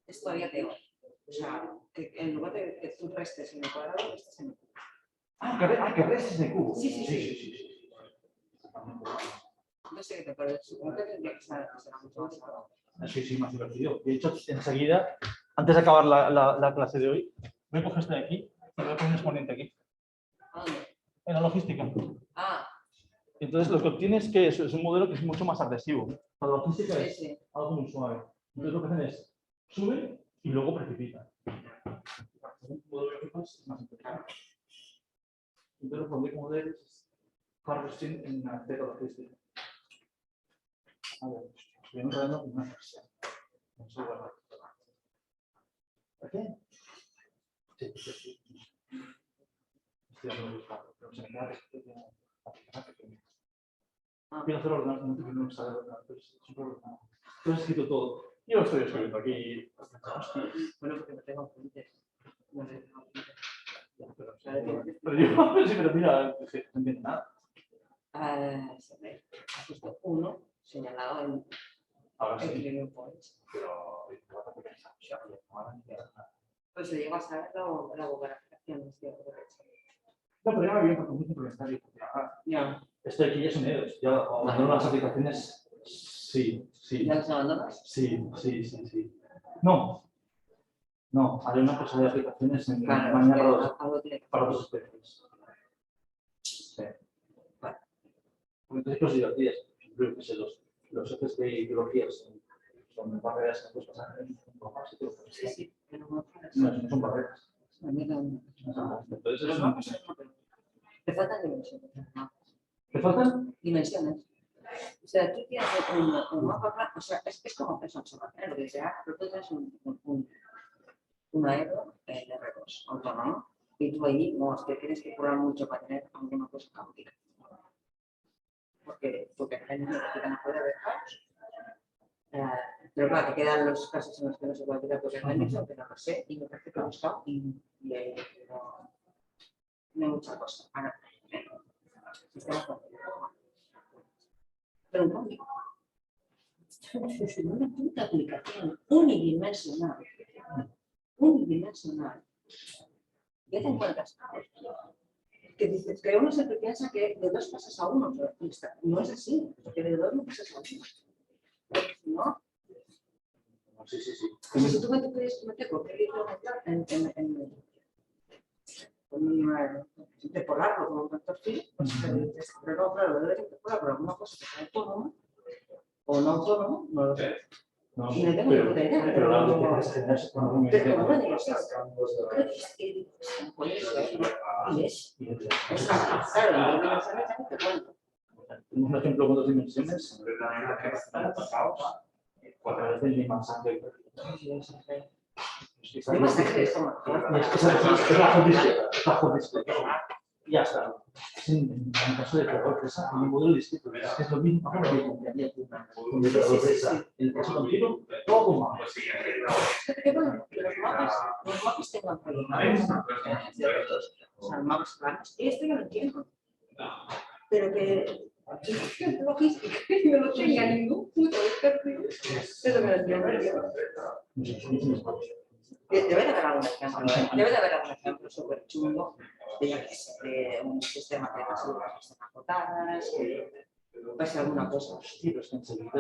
es todavía peor. O sea, que en lugar de que tú restes en el cuadrado, restes en el cubo. Que restes de cubo. Sí. No sé qué te parece. Supongo que tendría que ser mucho más algo. Sí, más divertido. De hecho, enseguida, antes de acabar la clase de hoy, voy a coger este de aquí y voy a poner un exponente aquí. ¿A dónde? En la logística. Ah, Entonces, lo que obtienes es que es un modelo que es mucho más agresivo. La logística es sí. algo muy suave. Entonces, lo que hacen es suben y luego precipitan. Un modelo de gráficos es más interesante. Entonces, lo pondré como de harvesting en la logística. A ver, estoy enredando con una frase. No sé guardar. ¿Por qué? Sí. Estoy dando buscando, pero se me queda pequeño. Quiero hacer ordenamiento que no sabe ordenar, pero es un problema. Lo he escrito todo. Yo lo estoy escribiendo aquí. Bueno, porque no tengo apuntes. No tengo apuntes. Pero mira, no entiendo nada. Se ve. Has puesto 1 señalado en Ahora el sí. training points. Pero Pues se llega a saber la vocalización de este derecho. no, pero ya me había puesto mucho comentario. Ya. Esto aquí ya son euros. Ya abandono las aplicaciones. Sí. ¿Ya los abandonas? Sí. No, haré una cosa de aplicaciones en mañana para dos especies. Sí. Vale. Entonces, cosas divertidas. Creo que sé, los ejes de ideologías son barreras que puedes pasar en un programa. Sí, pero no son barreras. Entonces, los mapas te faltan dimensiones. ¿Te faltan? Dimensiones. O sea, tú tienes un mapa, o sea, es como que son chocolate, lo que sea, pero tú tienes un aero en R2 autónomo y tú ahí no, es que tienes que currar mucho para tener alguna cosa caótica. Porque la lógica no puede haber caos. Pero claro, te quedan los casos en los que no se puede aplicar porque no han dicho, que no lo sé, y me parece que he buscado y no hay mucha cosa. Ahora, pero un cambio. Es una puta aplicación unidimensional. Ya te encuentras que dices que uno siempre piensa que de 2 pasas a 1, no es así, porque de 2 no pasas a 1. ¿No? Sí. Si tú me puedes meter cualquier libro interpolarlo con un vector phi, pero no, claro, debes interpolar por alguna cosa que sea autónoma o no autónomo, no lo sé. No, Y no tengo ni puta idea. pero la lógica es generarse con un Pero como no digas eso, creo que con eso es. Claro, en 2 dimensiones ya no te cuento. Tenemos un ejemplo con 2 dimensiones. 4 veces mi masacre. ¿Qué masacre es como? Es la jodística. Ya está. Sí, en el caso de operador presa, en el modelo discreto, es lo mismo que cambiaría con el operador presa. En el caso continuo, todo con mapas. Que bueno, que los mapas tengan problemas. O sea, mapas planos. Esto yo lo entiendo. Pero que logística no lo tenga ningún puto ejercicio. Eso me lo entiendo. Debe de haber algún ejemplo, debe de haber algún ejemplo súper chulo de un sistema que resulta acotadas, que puede ser alguna cosa. Pero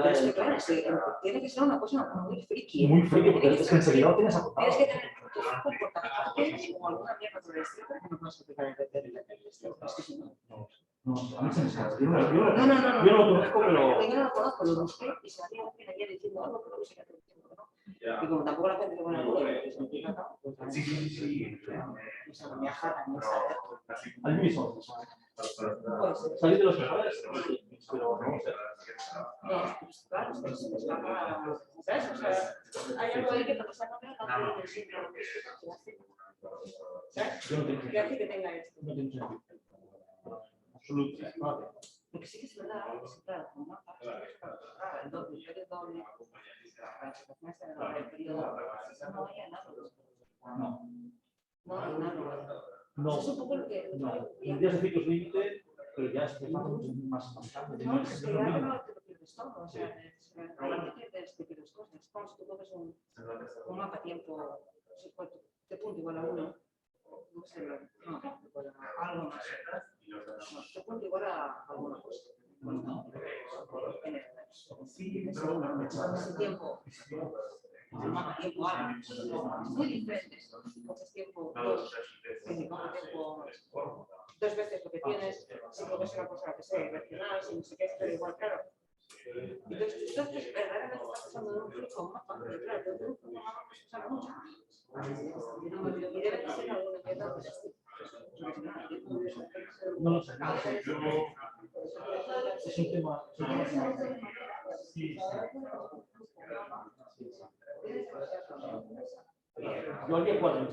es que claro, tiene que ser una cosa muy friki. Muy friki, porque es que enseguida lo tienes acotado. Tienes que tener un comportamiento o alguna mierda por el estilo que no puedes aplicar en el estilo. Es que si no. No, a mí se me escapa. Yo No. no lo conozco, pero. Yo no lo conozco, lo busqué y se había alguien ayer diciendo algo, pero no sé qué hacer. Y como tampoco la gente se pone a pues me ajata, no saber. Al mismo. Salir de los mejores, pero no sé. No, pues claro, es que se me escapa. ¿Sabes? O sea, hay algo ahí que te pasa, no me lo decir, ¿sabes? Yo no tengo. ¿Qué hace que tenga esto? No tengo sentido. Absolutamente. Vale. Lo que sí que es verdad, es claro, como mapas, el doble, la situación está en el periodo, no había nada. No. No hay nada. No. Es un poco lo que. No. Tendrías ciclos límite, pero ya es mucho más avanzado. No, es que ya no te lo pierdes todo. O sea, realmente te pierdes cosas. Cuando si tú coges un mapa tiempo de punto igual a 1, no sé, no, algo más. De punto igual a alguna cosa. En ese tiempo, el mapa tiempo A es muy diferente. Coges tiempo 2, que si coges tiempo 2 veces lo que tienes, si coges una cosa que sea irracional, si no sé qué, pero igual, claro. Entonces verdaderamente estás usando de un flujo a un mapa, pero claro, de un flujo a un mapa se usa mucho más. Y debe de ser alguna mierda de esto. No lo sé. Es un tema. Sí. Yo haría 4.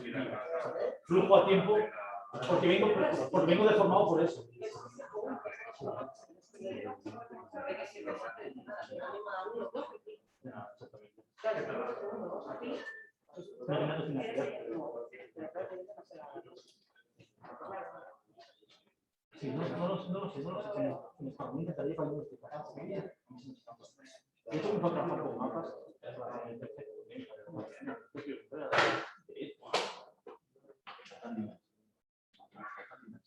Flujo a tiempo, porque vengo deformado por eso. Sí, no lo sé. Me intentaría para yo explicar. De hecho, me puedo trabajar con mapas.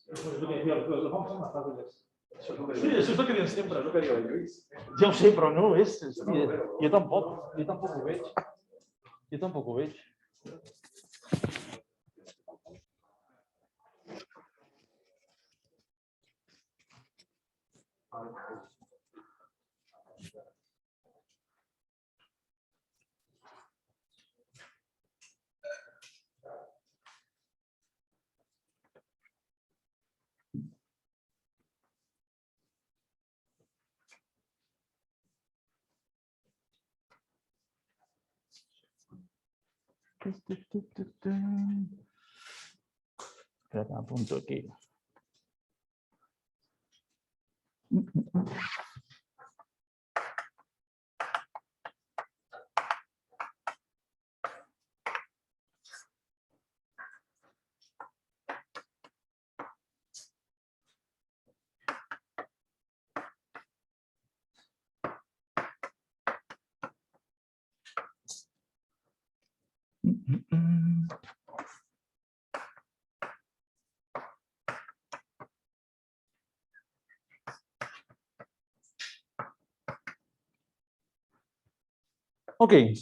Eso es lo que decía, los mapas son más fáciles. Sí, eso es lo que digo siempre, es lo que digo Luis. Yo sé, però no és. Jo tampoc ho veig. Espera, me apunto aquí. Okay,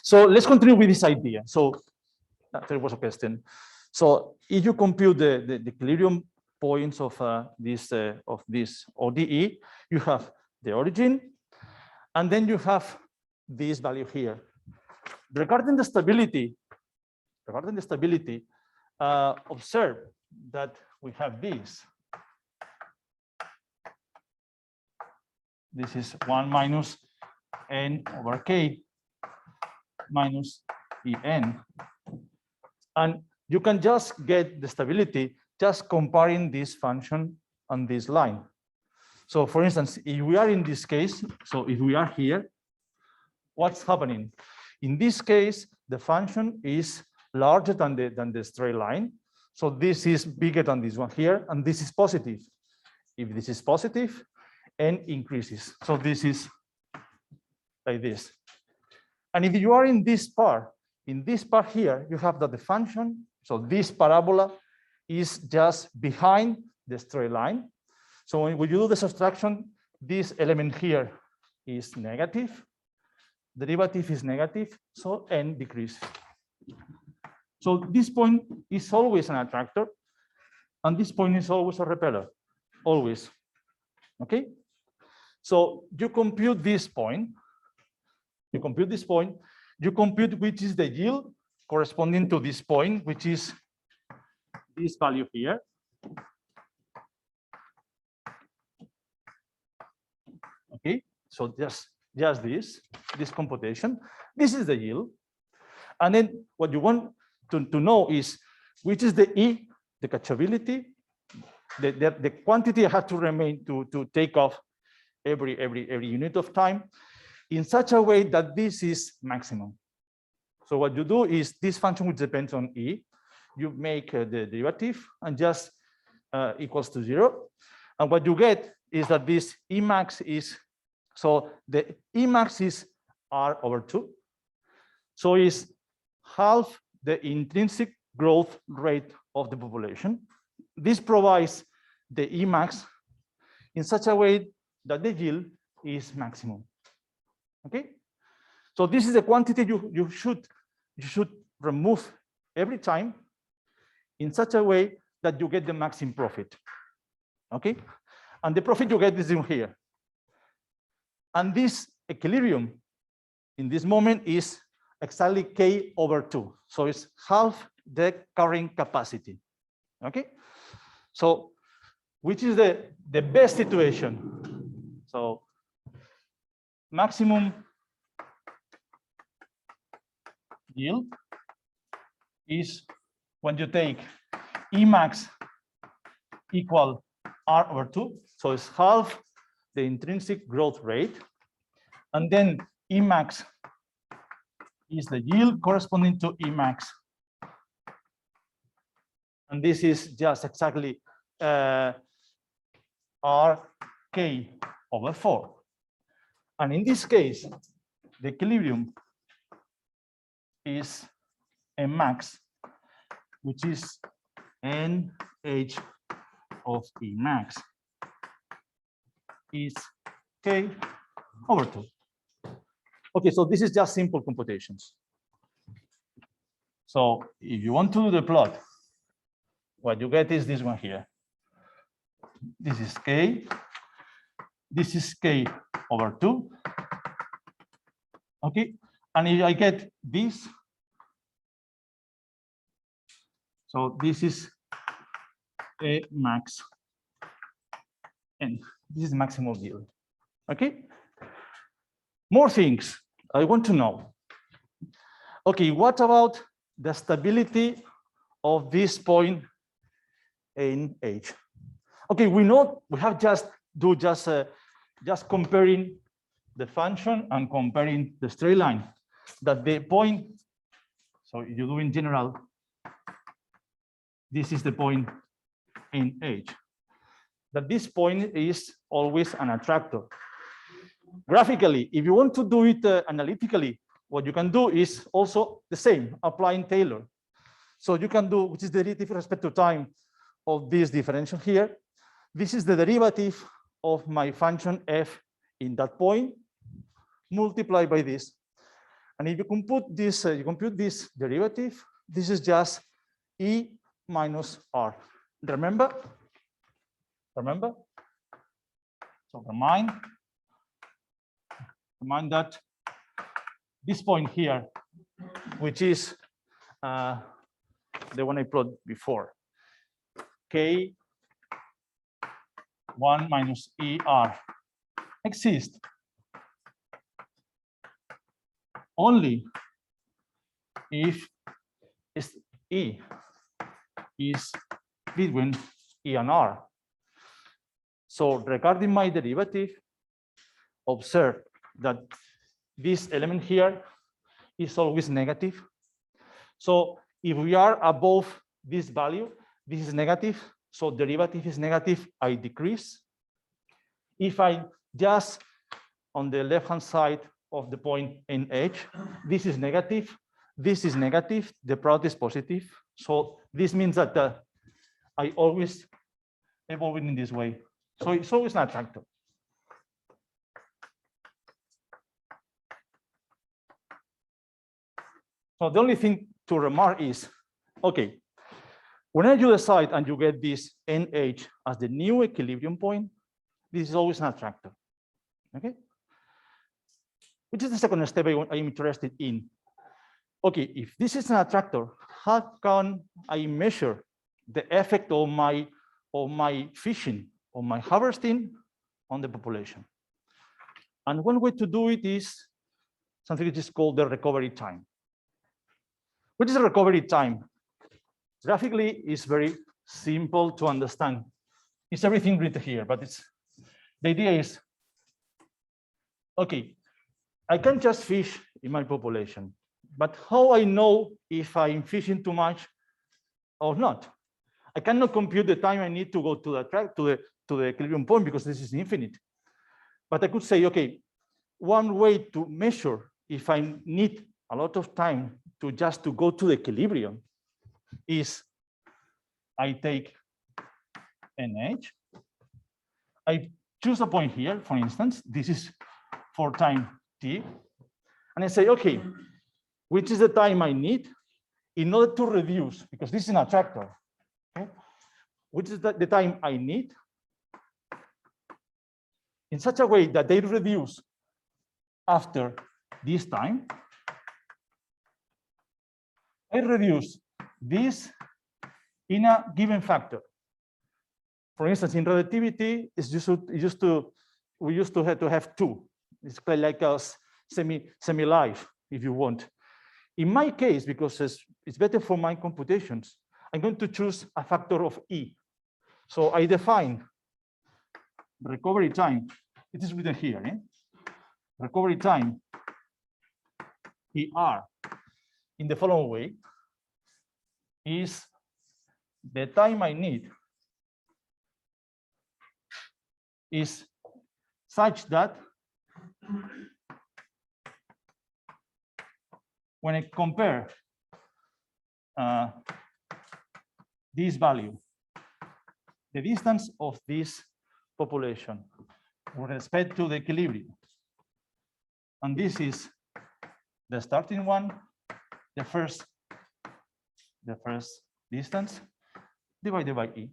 so let's continue with this idea. So there was a question. So if you compute the equilibrium points of this ODE, you have the origin, and then you have this value here. Regarding the stability, observe that we have this. This is 1 minus n over k minus en. And you can just get the stability just comparing this function on this line. So for instance, if we are in this case, so if we are here, what's happening? In this case, the function is larger than the straight line. So this is bigger than this one here, and this is positive. If this is positive, n increases. So this is like this. And if you are in this part here, you have that the function, so this parabola is just behind the straight line. So when you do the subtraction, this element here is negative, derivative is negative, so n decreases. So this point is always an attractor, and this point is always a repeller, always. Okay? So you compute this point, you compute which is the yield corresponding to this point, which is this value here. Okay, so just this computation. This is the yield. And then what you want to know is which is the E, the catchability, the quantity has to remain to take off every unit of time in such a way that this is maximum. So what you do is this function which depends on E, you make the derivative and just equals to 0. And what you get is that this E max is, so the E max is R over 2. So it's half the intrinsic growth rate of the population. This provides the E max in such a way that the yield is maximum. Okay, so this is a quantity you should remove every time in such a way that you get the maximum profit. Okay, and the profit you get is in here. And this equilibrium in this moment is exactly K over 2. So it's half the carrying capacity. Okay, so which is the best situation? So maximum yield is when you take E max equal R over 2. So it's half the intrinsic growth rate. And then E max is the yield corresponding to E max. And this is just exactly RK over 4. And in this case, the equilibrium is M max, which is NH of E max is K over 2. Okay, so this is just simple computations. So if you want to do the plot, what you get is this one here. This is K. This is K over 2. Okay, and if I get this, so this is A max, and this is maximal yield. Okay, more things I want to know. Okay, what about the stability of this point in H? Okay, we know we have just comparing the function and comparing the straight line, that the point, so you do in general, this is the point in H, that this point is always an attractor. Graphically, if you want to do it analytically, what you can do is also the same, applying Taylor. So you can do, which is the derivative with respect to time of this differential here. This is the derivative of my function f in that point, multiplied by this. And if you compute this, derivative, this is just E minus R. Remember? So remind that this point here, which is the one I plotted before, K1 minus ER exists only if E is between E and R. So regarding my derivative, observe that this element here is always negative. So if we are above this value, this is negative. So derivative is negative, I decrease. If I just on the left-hand side of the point NH, this is negative, the product is positive. So this means that I always evolve in this way. So it's always an attractor. So the only thing to remark is, okay, whenever you decide and you get this NH as the new equilibrium point, this is always an attractor, okay? Which is the second step I'm interested in. Okay, if this is an attractor, how can I measure the effect of my fishing, of my harvesting on the population? And one way to do it is something which is called the recovery time. What is the recovery time? Graphically, it's very simple to understand. It's everything written here, but the idea is, okay, I can just fish in my population, but how I know if I'm fishing too much or not? I cannot compute the time I need to go to the track to the equilibrium point because this is infinite. But I could say, okay, one way to measure if I need a lot of time to go to the equilibrium is I take NH. I choose a point here, for instance, this is for time t. And I say, okay, which is the time I need in order to reduce, because this is an attractor, okay? Which is the time I need in such a way that they reduce after this time. I reduce this in a given factor. For instance, in relativity, we used to have two. It's quite like a semi-life, if you want. In my case, because it's better for my computations, I'm going to choose a factor of E. So I define recovery time. It is written here. Recovery time, ER, in the following way, is the time I need is such that when I compare this value, the distance of this population with respect to the equilibrium, and this is the starting one, the first distance divided by E.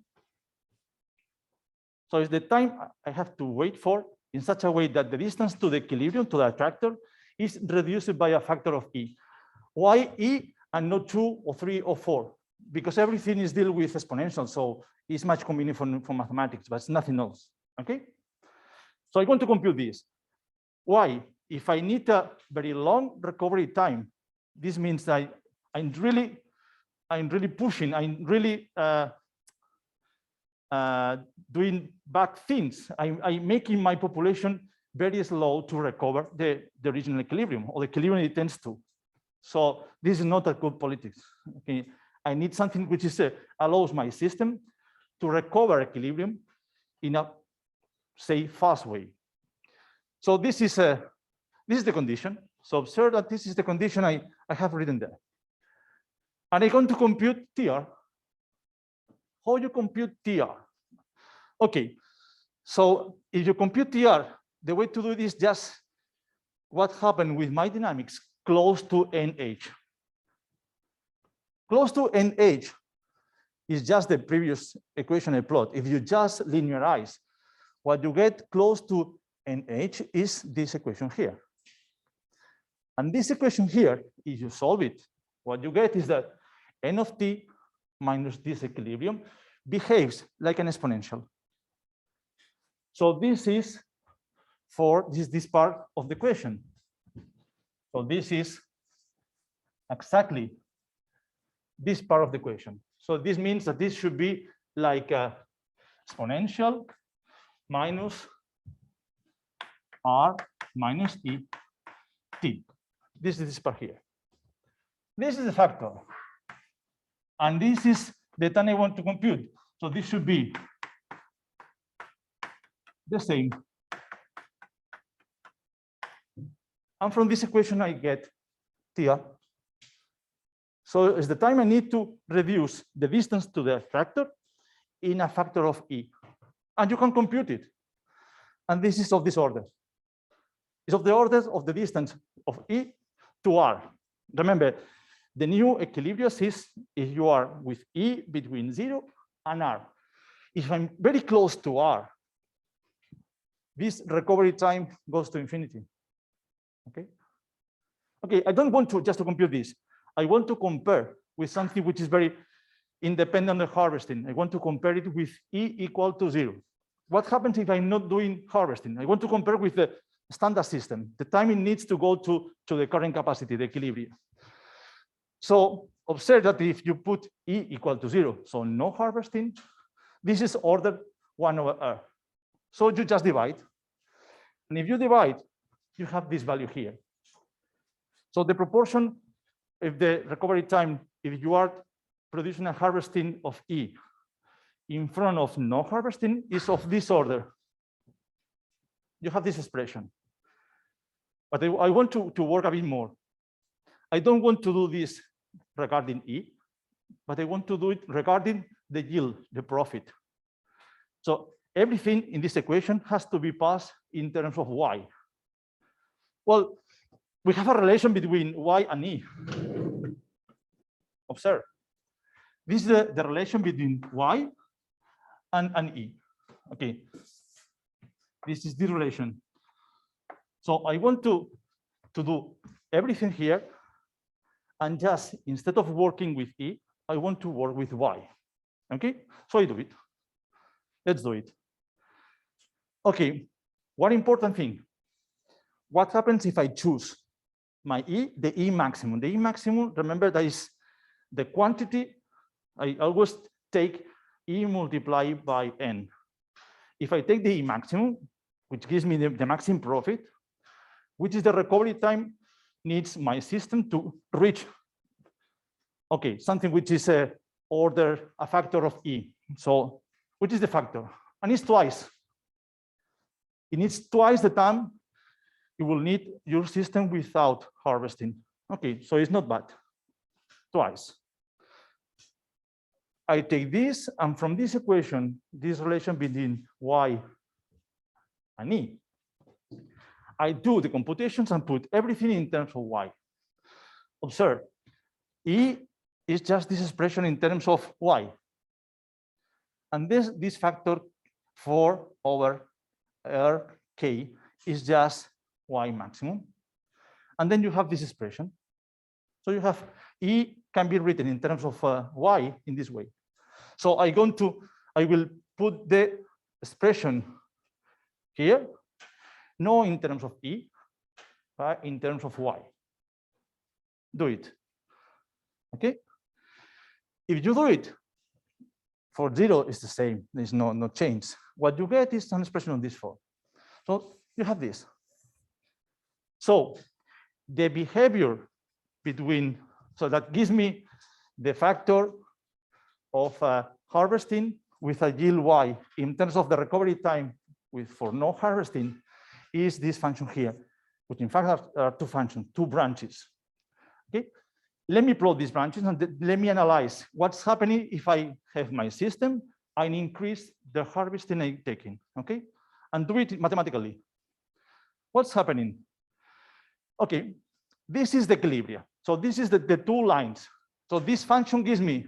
So it's the time I have to wait for in such a way that the distance to the equilibrium, to the attractor, is reduced by a factor of E. Why E and not 2 or 3 or 4? Because everything is dealt with exponential, so it's much convenient for mathematics, but it's nothing else, okay? So I'm going to compute this. Why? If I need a very long recovery time, this means that I'm really pushing, I'm really doing bad things. I'm making my population very slow to recover the original equilibrium or the equilibrium it tends to. So this is not a good politics. Okay, I need something which is allows my system to recover equilibrium in a, say, fast way. So this is the condition. So observe that this is the condition I have written there. And I'm going to compute TR. How you compute TR? Okay, so if you compute TR, the way to do this is just what happened with my dynamics close to NH. Close to NH is just the previous equation I plot. If you just linearize, what you get close to NH is this equation here. And this equation here, if you solve it, what you get is that n of t minus this equilibrium behaves like an exponential. So this is for this part of the equation. So this is exactly this part of the equation. So this means that this should be like exponential minus R minus E T. This is this part here. This is the factor. And this is the time I want to compute. So this should be the same. And from this equation, I get theta. So it's the time I need to reduce the distance to the factor in a factor of E. And you can compute it. And this is of this order. It's of the order of the distance of E to R. Remember, the new equilibrium is if you are with E between 0 and R. If I'm very close to R, this recovery time goes to infinity. Okay. Okay, I don't want to just to compute this. I want to compare with something which is very independent of harvesting. I want to compare it with E equal to 0. What happens if I'm not doing harvesting? I want to compare with the standard system. The time it needs to go to the current capacity, the equilibrium. So observe that if you put E equal to 0, so no harvesting, this is order 1 over R. So you just divide. And if you divide, you have this value here. So the proportion of the recovery time, if you are producing a harvesting of E in front of no harvesting, is of this order. You have this expression. But I want to work a bit more. I don't want to do this regarding E, but I want to do it regarding the yield, the profit. So everything in this equation has to be passed in terms of Y. Well, we have a relation between Y and E. Observe. This is the relation between Y and E. Okay. This is the relation. So I want to do everything here, and just instead of working with E, I want to work with Y. Okay, so I do it. Let's do it. Okay, one important thing. What happens if I choose my E, the E maximum? The E maximum, remember, that is the quantity. I always take E multiplied by N. If I take the E maximum, which gives me the maximum profit, which is the recovery time needs my system to reach, okay, something which is a factor of E. So which is the factor? And it's twice. It needs twice the time you will need your system without harvesting. Okay, so it's not bad. Twice. I take this, and from this equation, this relation between Y and E, I do the computations and put everything in terms of Y. Observe, E is just this expression in terms of Y. And this factor 4 over RK is just Y maximum. And then you have this expression. So you have E can be written in terms of Y in this way. So I will put the expression here, no in terms of E, but in terms of Y. Do it. Okay. If you do it, for 0 is the same. There's no change. What you get is an expression of this form. So you have this. So the behavior between, so that gives me the factor of harvesting with a yield Y in terms of the recovery time for no harvesting is this function here, which in fact are two functions, two branches. Okay. Let me plot these branches and let me analyze what's happening if I have my system and increase the harvesting I'm taking, okay? And do it mathematically. What's happening? Okay, this is the equilibrium. So this is the two lines. So this function gives me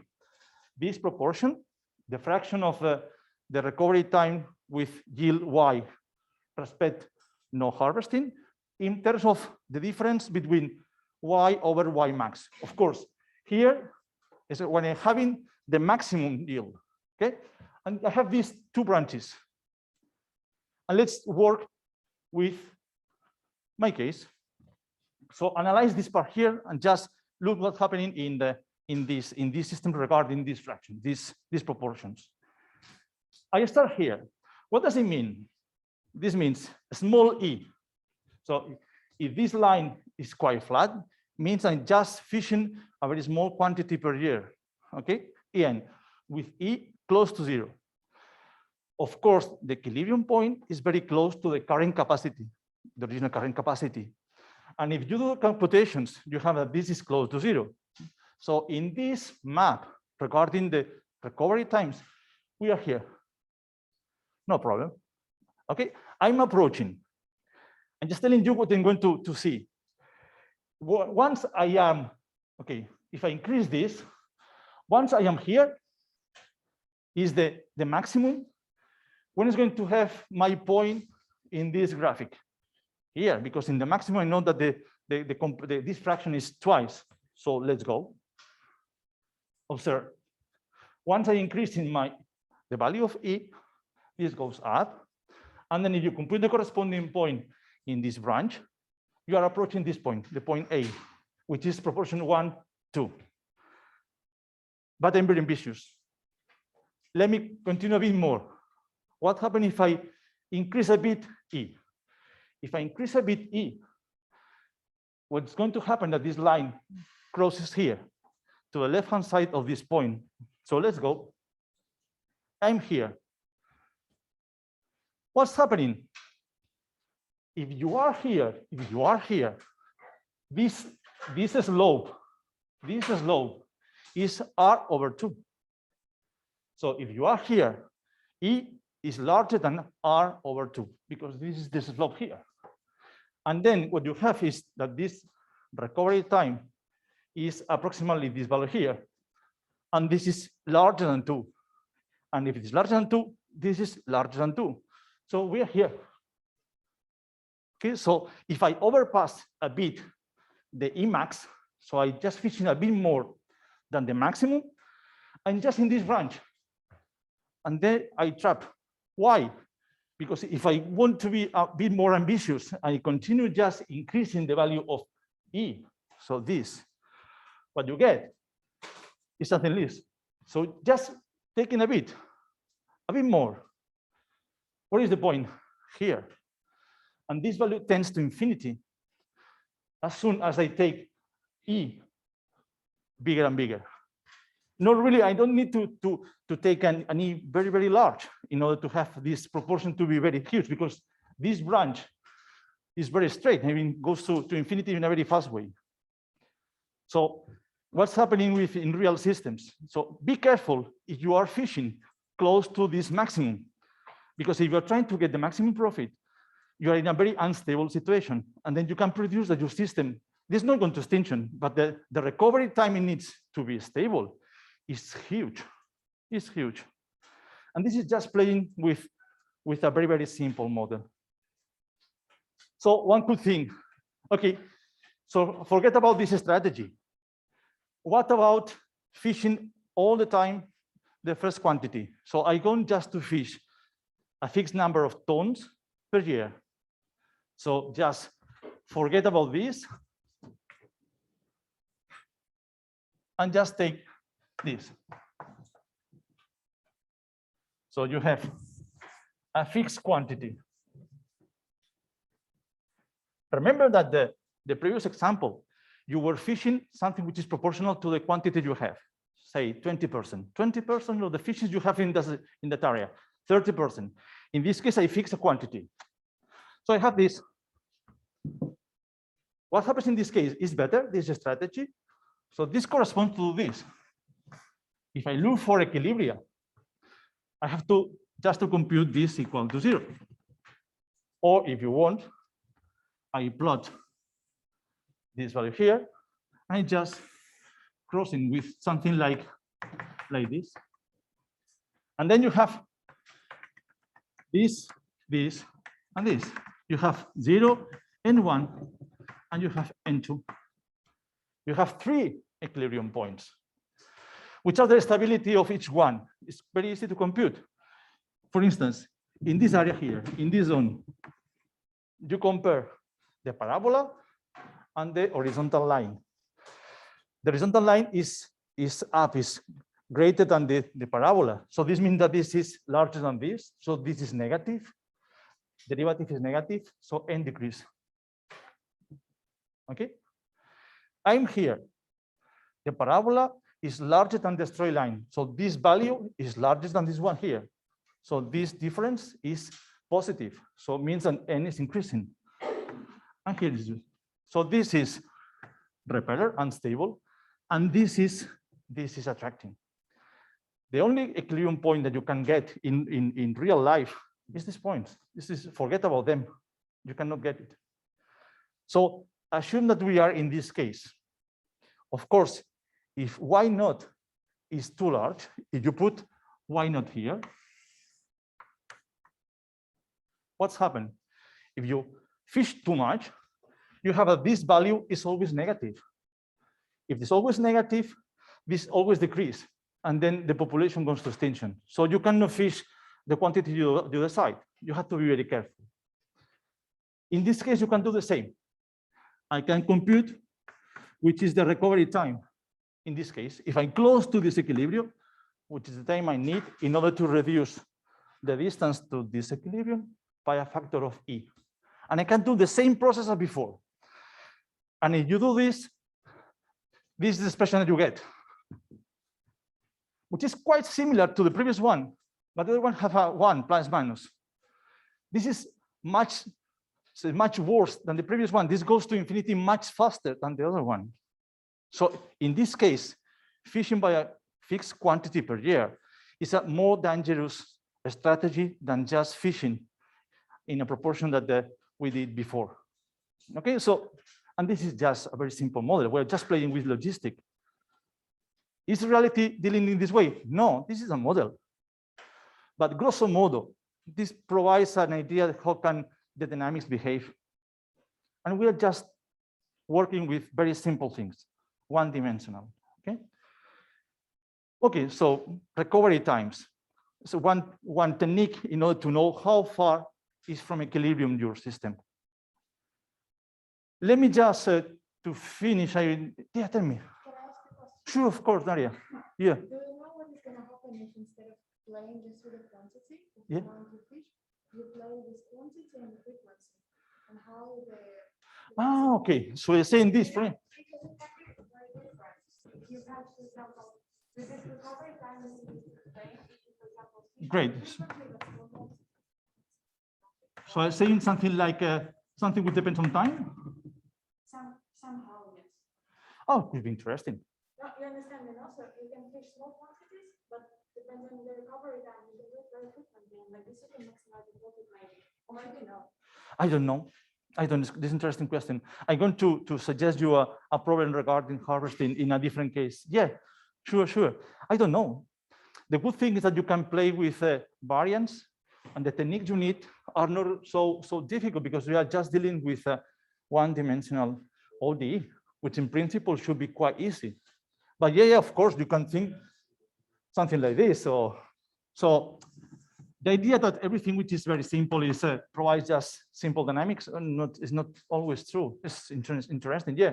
this proportion, the fraction of the recovery time with yield Y respect no harvesting in terms of the difference between Y over Y max. Of course, here is when I'm having the maximum yield, okay? And I have these two branches. And let's work with my case. So analyze this part here and just look what's happening in this system regarding this fraction, these proportions. I start here. What does it mean? This means small e. So if this line is quite flat, means I'm just fishing a very small quantity per year, okay? En, with E close to 0. Of course, the equilibrium point is very close to the current capacity, the original current capacity. And if you do computations, you have that this is close to 0. So in this map, regarding the recovery times, we are here. No problem. Okay, I'm approaching. I'm just telling you what I'm going to see. Once I am, okay, if I increase this, once I am here, is the maximum. When is going to have my point in this graphic? Here, because in the maximum, I know that this fraction is twice. So let's go. Observe. Once I increase in the value of E, this goes up. And then if you compute the corresponding point in this branch, you are approaching this point, the point A, which is proportion 1, 2. But I'm very ambitious. Let me continue a bit more. What happens if I increase a bit E? If I increase a bit E, what's going to happen that this line crosses here to the left-hand side of this point. So let's go. I'm here. What's happening? If you are here, this slope is R over 2. So if you are here, E is larger than R over 2 because this is the slope here. And then what you have is that this recovery time is approximately this value here. And this is larger than 2. And if it is larger than 2, this is larger than 2. So we are here. Okay, so if I overpass a bit the Emax, so I just fishing a bit more than the maximum, I'm just in this branch. And then I trap. Why? Because if I want to be a bit more ambitious, I continue just increasing the value of E. So this, what you get is something less. So just taking a bit more. What is the point? Here. And this value tends to infinity as soon as I take E bigger and bigger. Not really, I don't need to take an E very, very large in order to have this proportion to be very huge, because this branch is very straight. I mean, goes to infinity in a very fast way. So what's happening in real systems? So be careful if you are fishing close to this maximum, because if you're trying to get the maximum profit, you are in a very unstable situation. And then you can produce that your system, this is not going to extinction, but the recovery time it needs to be stable is huge. It's huge. And this is just playing with a very, very simple model. So one could think, okay, so forget about this strategy. What about fishing all the time the first quantity? So I go just to fish a fixed number of tons per year. So just forget about this and just take this. So you have a fixed quantity. Remember that the previous example, you were fishing something which is proportional to the quantity you have, say 20%. 20% of the fishes you have in that area, 30%. In this case, I fix a quantity. So I have this. What happens in this case is better, this is strategy. So this corresponds to this. If I look for equilibria, I have to just to compute this equal to 0. Or if you want, I plot this value here, I just crossing with something like this. And then you have this, and this. You have 0, N1, and you have N2. You have 3 equilibrium points, which are the stability of each one. It's very easy to compute. For instance, in this area here, in this zone, you compare the parabola and the horizontal line. The horizontal line is up, is greater than the parabola. So this means that this is larger than this. So this is negative. Derivative is negative. So n decrease. Okay. I'm here. The parabola is larger than the straight line. So this value is larger than this one here. So this difference is positive. So it means that n is increasing. And here is, so this is repeller, unstable, and this is attracting. The only equilibrium point that you can get in real life is this point. This is, forget about them. You cannot get it. So assume that we are in this case. Of course, if y naught is too large, if you put y naught here, what's happened? If you fish too much, you have that this value is always negative. If it's always negative, this always decrease, and then the population goes to extinction. So you cannot fish the quantity you decide. You have to be very careful. In this case, you can do the same. I can compute which is the recovery time. In this case, if I'm close to this equilibrium, which is the time I need in order to reduce the distance to this equilibrium by a factor of E. And I can do the same process as before. And if you do this, this is the expression that you get, which is quite similar to the previous one, but the other one have a 1 plus minus. This is much worse than the previous one. This goes to infinity much faster than the other one. So in this case, fishing by a fixed quantity per year is a more dangerous strategy than just fishing in a proportion that we did before. Okay, so, and this is just a very simple model. We're just playing with logistic. Is reality dealing in this way? No, this is a model. But grosso modo, this provides an idea of how can the dynamics behave. And we are just working with very simple things, one-dimensional, okay? Okay, so recovery times. So one technique in order to know how far is from equilibrium your system. Let me just, to finish, yeah, tell me. Can I ask a question? Sure, of course, Daria. Yeah. Do you know what is going to happen if instead of playing just with the quantity, if Yeah. you want to fish, you play with quantity and the frequency, and how the Okay. So you're saying this, right? because it can be very different. If you have, for example, with this recovery time is playing, for example, Great. frequently, that's normal. So I'm saying something like something would depend on time. Somehow, yes. Oh, it could be interesting. No, you understand me, no? So you can fish small quantities, but depending on the recovery time, you can do it very frequently, and like this you can maximize the profit maybe, or maybe no. I don't know. I don't. This is an interesting question. I'm going to suggest you a problem regarding harvesting in a different case. Yeah, sure. I don't know. The good thing is that you can play with variance, and the techniques you need are not so difficult because we are just dealing with one-dimensional ODE, which in principle should be quite easy. But yeah, of course, you can think something like this. So the idea that everything which is very simple is provides just simple dynamics is not always true. It's interesting. Yeah,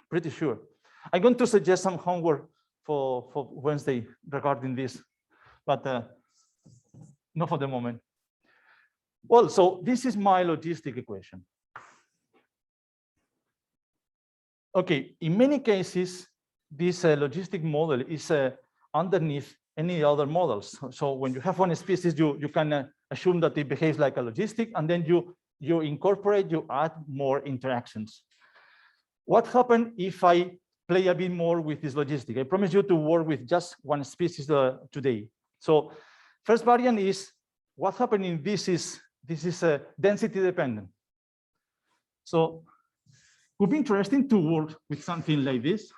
pretty sure. I'm going to suggest some homework for Wednesday regarding this, but not for the moment. Well, so this is my logistic equation. Okay, in many cases, this logistic model is underneath any other models. So when you have one species, you can assume that it behaves like a logistic, and then you incorporate, you add more interactions. What happens if I play a bit more with this logistic? I promise you to work with just one species today. So first variant is what happened in this is density dependent. So it would be interesting to work with something like this.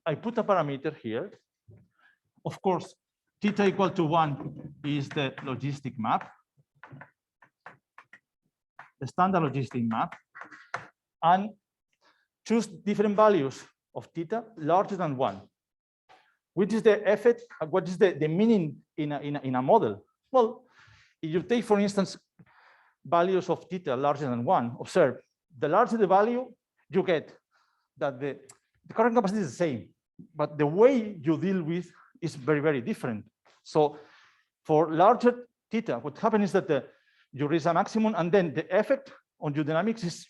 I put a parameter here. Of course, theta equal to 1 is the logistic map, the standard logistic map, and choose different values of theta larger than 1. Which is the effect? What is the meaning in a model? Well, if you take, for instance, values of theta larger than 1, observe the larger the value, you get that the current capacity is the same, but the way you deal with is very, very different. So for larger theta, what happens is that you reach a maximum, and then the effect on your dynamics is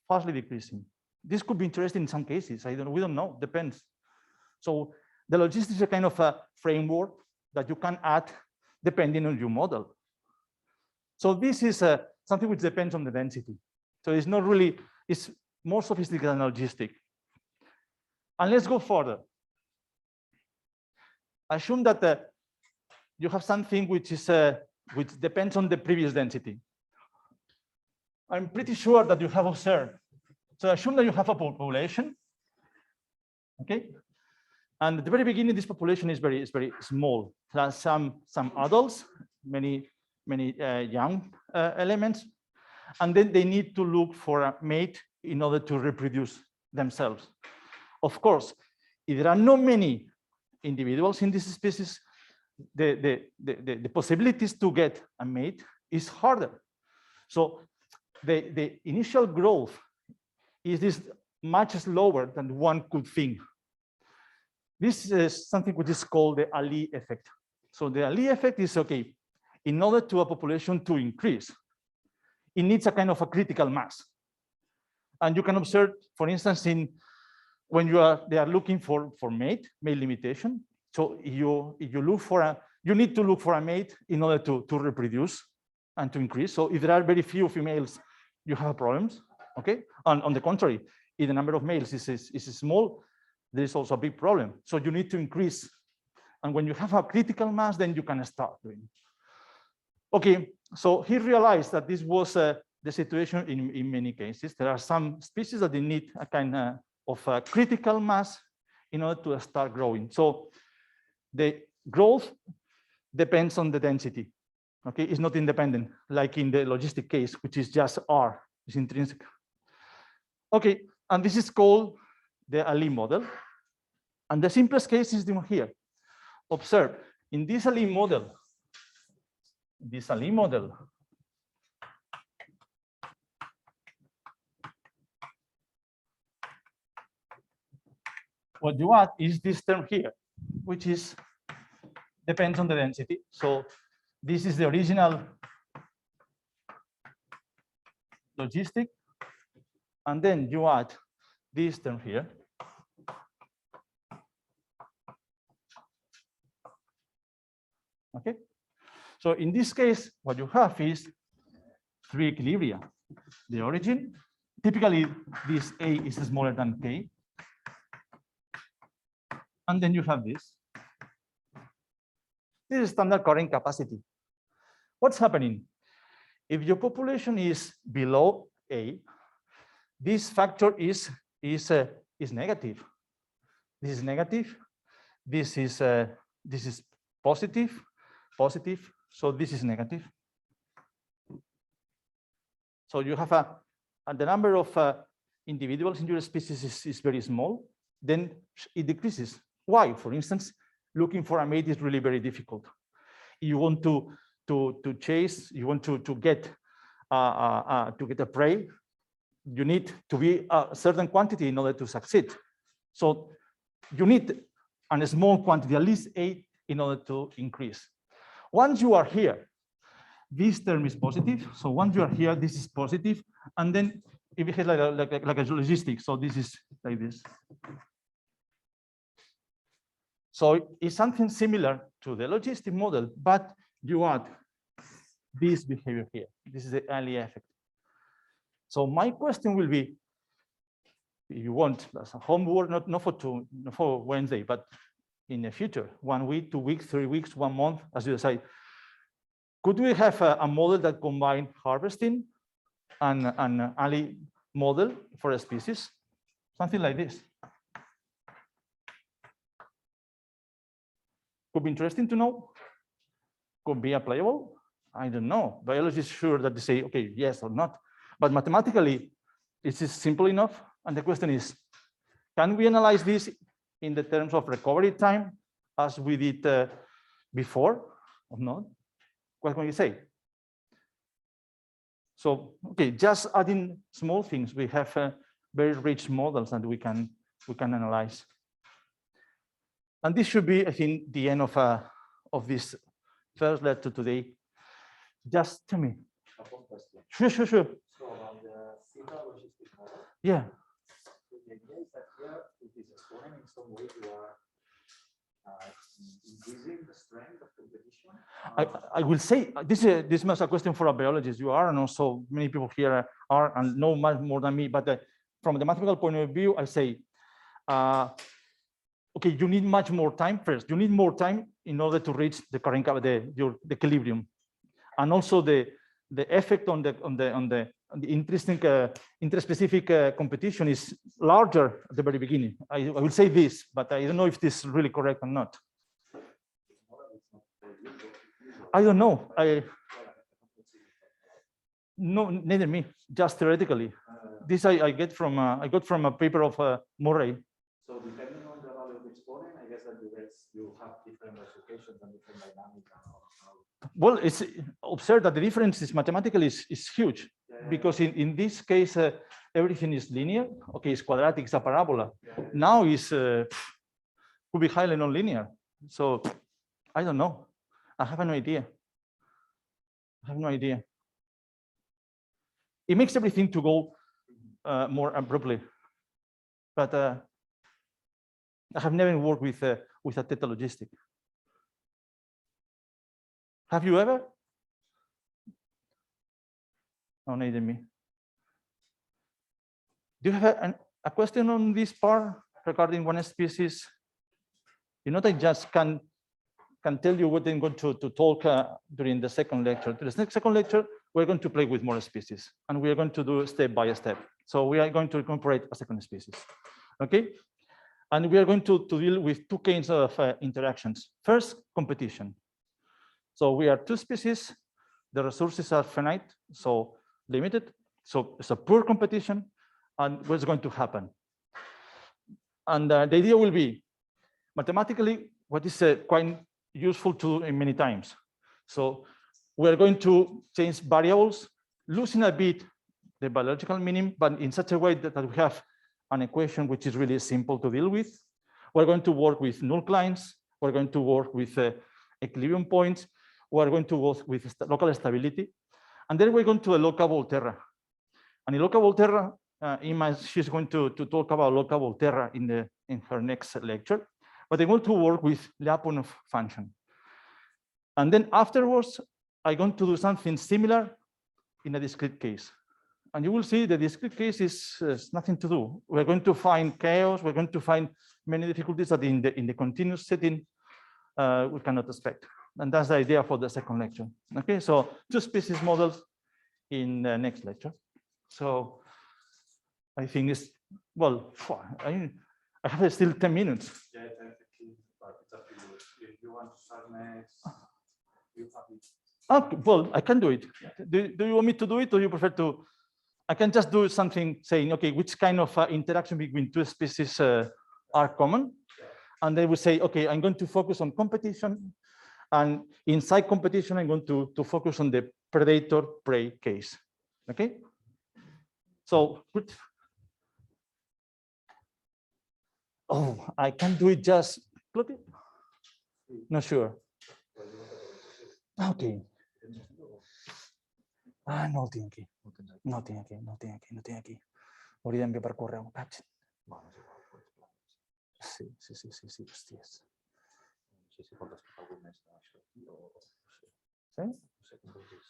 fastly decreasing. This could be interesting in some cases. We don't know, depends. So the logistics is a kind of a framework that you can add depending on your model. So this is something which depends on the density. So it's not really, it's more sophisticated than logistic. And let's go further. Assume that you have something which is which depends on the previous density. I'm pretty sure that you have observed. So assume that you have a population, okay? And at the very beginning, this population is very small. There are some adults, many young elements, and then they need to look for a mate in order to reproduce themselves. Of course, if there are not many individuals in this species, the possibilities to get a mate is harder. So the initial growth is much slower than one could think. This is something which is called the Ali effect. So the Ali effect is, okay, in order to a population to increase, it needs a kind of a critical mass. And you can observe, for instance, when they are looking for mate limitation. So you look for you need to look for a mate in order to reproduce and to increase. So if there are very few females, you have problems. Okay. And on the contrary, if the number of males is small, there is also a big problem. So you need to increase. And when you have a critical mass, then you can start doing. Okay. So he realized that this was the situation in many cases. There are some species that they need a kind of a critical mass in order to start growing. So the growth depends on the density. Okay, it's not independent, like in the logistic case, which is just R, is intrinsic. Okay, and this is called the Ali model. And the simplest case is the one here. Observe, in this Ali model, what you add is this term here, which is depends on the density. So this is the original logistic, and then you add this term here. Okay. So in this case, what you have is three equilibria. The origin, typically this A is smaller than K. And then you have this. This is standard current capacity. What's happening? If your population is below A, this factor is negative. This is negative. This is positive. So this is negative. So you have the number of individuals in your species is very small. Then it decreases. Why? For instance, looking for a mate is really very difficult. You want to chase, you want to get a prey, you need to be a certain quantity in order to succeed. So you need a small quantity, at least 8, in order to increase. Once you are here, this term is positive. So once you are here, this is positive. And then if it has like a logistic, so this is like this. So it's something similar to the logistic model, but you add this behavior here. This is the Ali effect. So my question will be, if you want, as a homework, not for Wednesday, but in the future, 1 week, 2 weeks, 3 weeks, 1 month, as you decide, could we have a model that combine harvesting and an Ali model for a species? Something like this. Could be interesting to know. Could be applicable. I don't know. Biology is sure that they say, okay, yes or not. But mathematically, it is simple enough. And the question is, can we analyze this in the terms of recovery time as we did before or not? What can you say? So, okay, just adding small things, we have very rich models that we can analyze. And this should be, I think, the end of this first lecture today. Just tell me. Sure. So about the theta logistic model, Yeah. the idea is that here with this exponent in some way you are increasing the strength of competition. I will say this must a question for a biologist. You are, and also many people here are and know much more than me. But from a mathematical point of view, I say, okay, you need much more time. First, you need more time in order to reach the current the equilibrium, and also the effect on the interesting interspecific competition is larger at the very beginning. I will say this, but I don't know if this is really correct or not. I don't know. No, neither me. Just theoretically, this I get from I got from a paper of Murray. So depending on the value of the exponent, I guess that you have different bifurcations and different dynamics. Well, it's observed that the difference is mathematically is huge, because in this case everything is linear. Okay, it's quadratic, it's a parabola. Now it's could be highly nonlinear. So I don't know. I have no idea. I have no idea. It makes everything to go more abruptly, but I have never worked with a theta logistic. Have you ever? No, neither me. Do you have a question on this part regarding one species? You know, I just can tell you what I'm going to talk during the second lecture. To the second lecture, we're going to play with more species, and we are going to do step by step. So we are going to incorporate a second species, okay? And we are going to deal with two kinds of interactions. First, competition. So we are two species. The resources are finite, so limited. So it's a poor competition. And what's going to happen? And the idea will be, mathematically, what is quite useful to many times. So we're going to change variables, losing a bit the biological meaning, but in such a way that we have an equation which is really simple to deal with. We're going to work with null clients. We're going to work with equilibrium points. We're going to work with local stability. And then we're going to a local Volterra. And in local Volterra, she's going to talk about local Volterra in her next lecture. But I'm going to work with Lyapunov function. And then afterwards, I'm going to do something similar in a discrete case. And you will see the discrete case is nothing to do. We're going to find chaos. We're going to find many difficulties that in the continuous setting we cannot expect. And that's the idea for the second lecture. Okay, so two species models in the next lecture. So I think it's, well, I have still 10 minutes. Yeah, but it's up to you. If you want to start next, you have it. Oh, well, I can do it. Do you want me to do it, or you prefer to? I can just do something saying, okay, which kind of interaction between two species are common? And they will say, okay, I'm going to focus on competition. And inside competition, I'm going to focus on the predator-prey case. Okay? So, good. Oh, I can do it just, look it. Not sure. Okay. No tinc aquí. No tinc aquí. Hauria d'enviar per correu. Sí, hòsties. No sé si pot explicar algun més d'això aquí o... Sí? No sé com vulguis.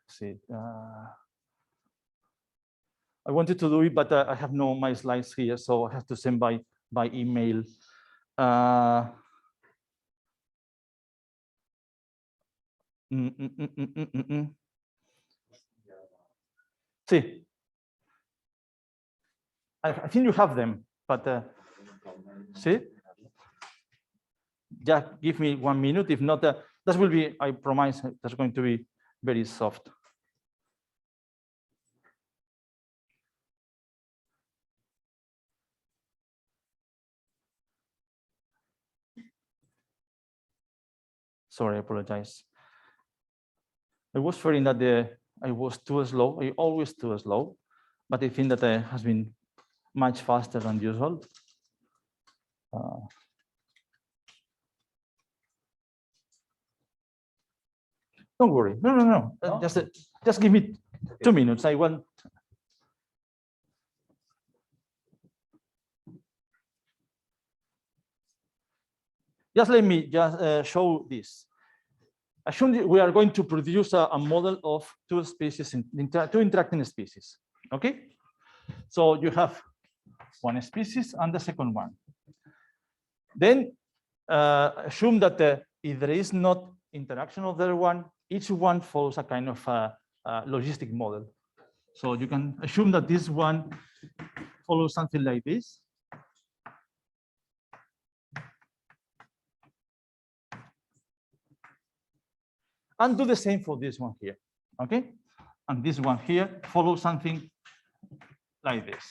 Sí. I wanted to do it, but I have no my slides here, so I have to send by email. Sí. I think you have them, but see? Just give me 1 minute. If not, that will be, I promise, that's going to be very soft. Sorry, I apologize. I was fearing that I was too slow. I always too slow, but I think that has been much faster than usual. Don't worry. No. Just give me 2 minutes. I want. Just let me just show this. Assume we are going to produce a model of two species, two interacting species. Okay. So you have one species and the second one. Then assume that if there is not interaction of the other one, each one follows a kind of logistic model. So you can assume that this one follows something like this. And do the same for this one here, okay? And this one here follows something like this.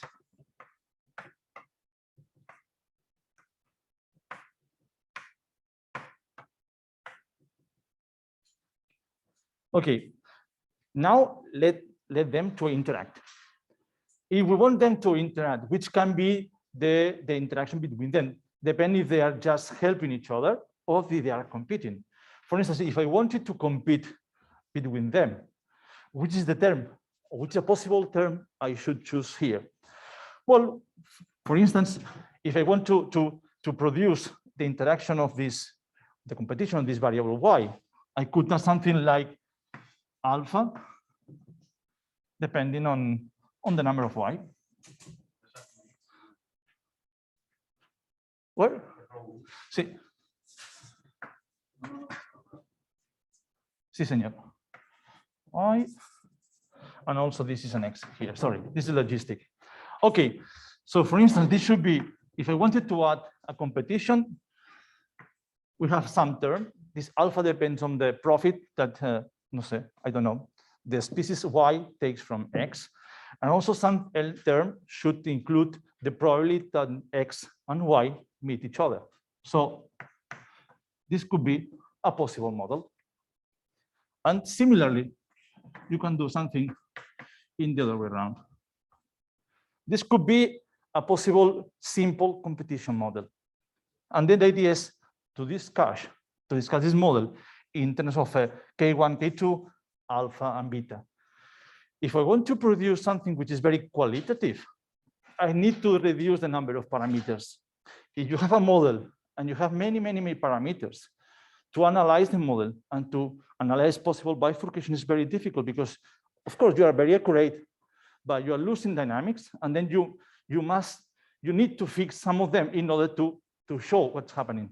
Okay, now let them to interact. If we want them to interact, which can be the interaction between them, depending if they are just helping each other or if they are competing. For instance, if I wanted to compete between them, which is the term, which is a possible term I should choose here? Well, for instance, if I want to produce the interaction of this, the competition of this variable y, I could have something like alpha, depending on the number of y. Where? Sí. Sí, señor. Y, and also this is an X here. Sorry, this is logistic. Okay, so for instance, this should be, if I wanted to add a competition, we have some term. This alpha depends on the profit that, no sé, I don't know, the species Y takes from X. And also some L term should include the probability that X and Y meet each other. So this could be a possible model. And similarly, you can do something in the other way around. This could be a possible simple competition model. And then the idea is to discuss this model in terms of K1, K2, alpha, and beta. If I want to produce something which is very qualitative, I need to reduce the number of parameters. If you have a model and you have many parameters, to analyze the model and to analyze possible bifurcation is very difficult because, of course, you are very accurate, but you are losing dynamics, and then you need to fix some of them in order to show what's happening.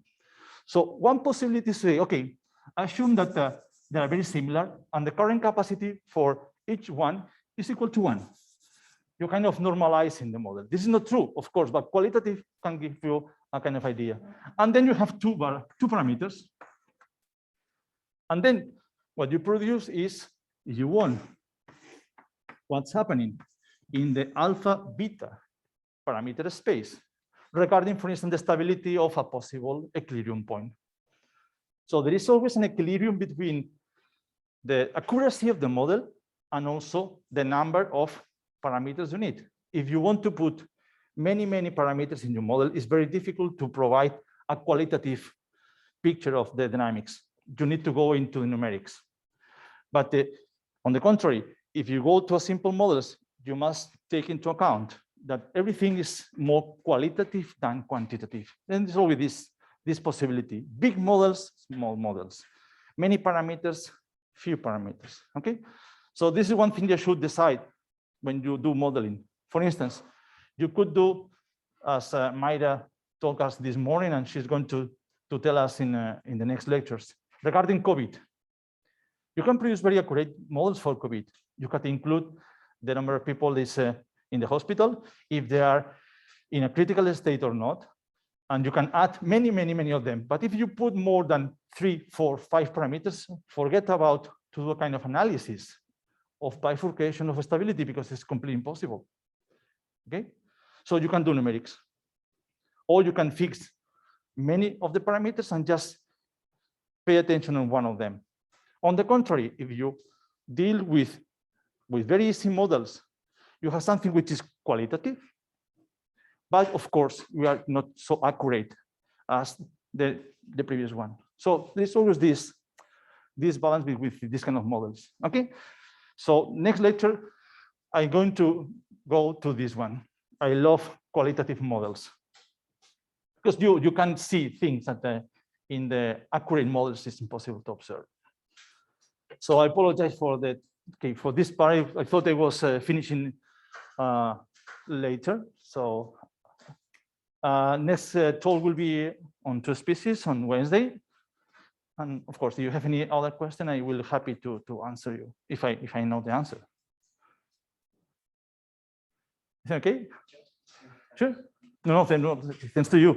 So one possibility is to say, okay, assume that they are very similar, and the current capacity for each one is equal to 1. You're kind of normalizing the model. This is not true, of course, but qualitative can give you a kind of idea. And then you have two parameters. And then what you produce is, if you want, what's happening in the alpha beta parameter space regarding, for instance, the stability of a possible equilibrium point. So there is always an equilibrium between the accuracy of the model and also the number of parameters you need. If you want to put many parameters in your model, it's very difficult to provide a qualitative picture of the dynamics. You need to go into the numerics. But on the contrary, if you go to a simple models, you must take into account that everything is more qualitative than quantitative. And there's always this possibility. Big models, small models. Many parameters, few parameters, okay? So this is one thing you should decide when you do modeling. For instance, you could do, as Mayra told us this morning, and she's going to tell us in the next lectures, regarding COVID. You can produce very accurate models for COVID. You can include the number of people is in the hospital, if they are in a critical state or not, and you can add many of them. But if you put more than 3, 4, 5 parameters, forget about to do a kind of analysis of bifurcation of stability because it's completely impossible. Okay, so you can do numerics, or you can fix many of the parameters and just pay attention on one of them. On the contrary, if you deal with very easy models, you have something which is qualitative, but of course, we are not so accurate as the previous one. So there's always this balance with this kind of models. Okay. So next lecture, I'm going to go to this one. I love qualitative models because you can see things that in the accurate models it's impossible to observe. So I apologize for that. Okay, for this part, I thought I was finishing later. So next talk will be on 2 species on Wednesday. And of course, if you have any other question, I will be happy to answer you if I know the answer. Is that okay? Sure. No, thanks to you.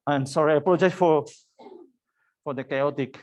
I'm sorry. I apologize for the chaotic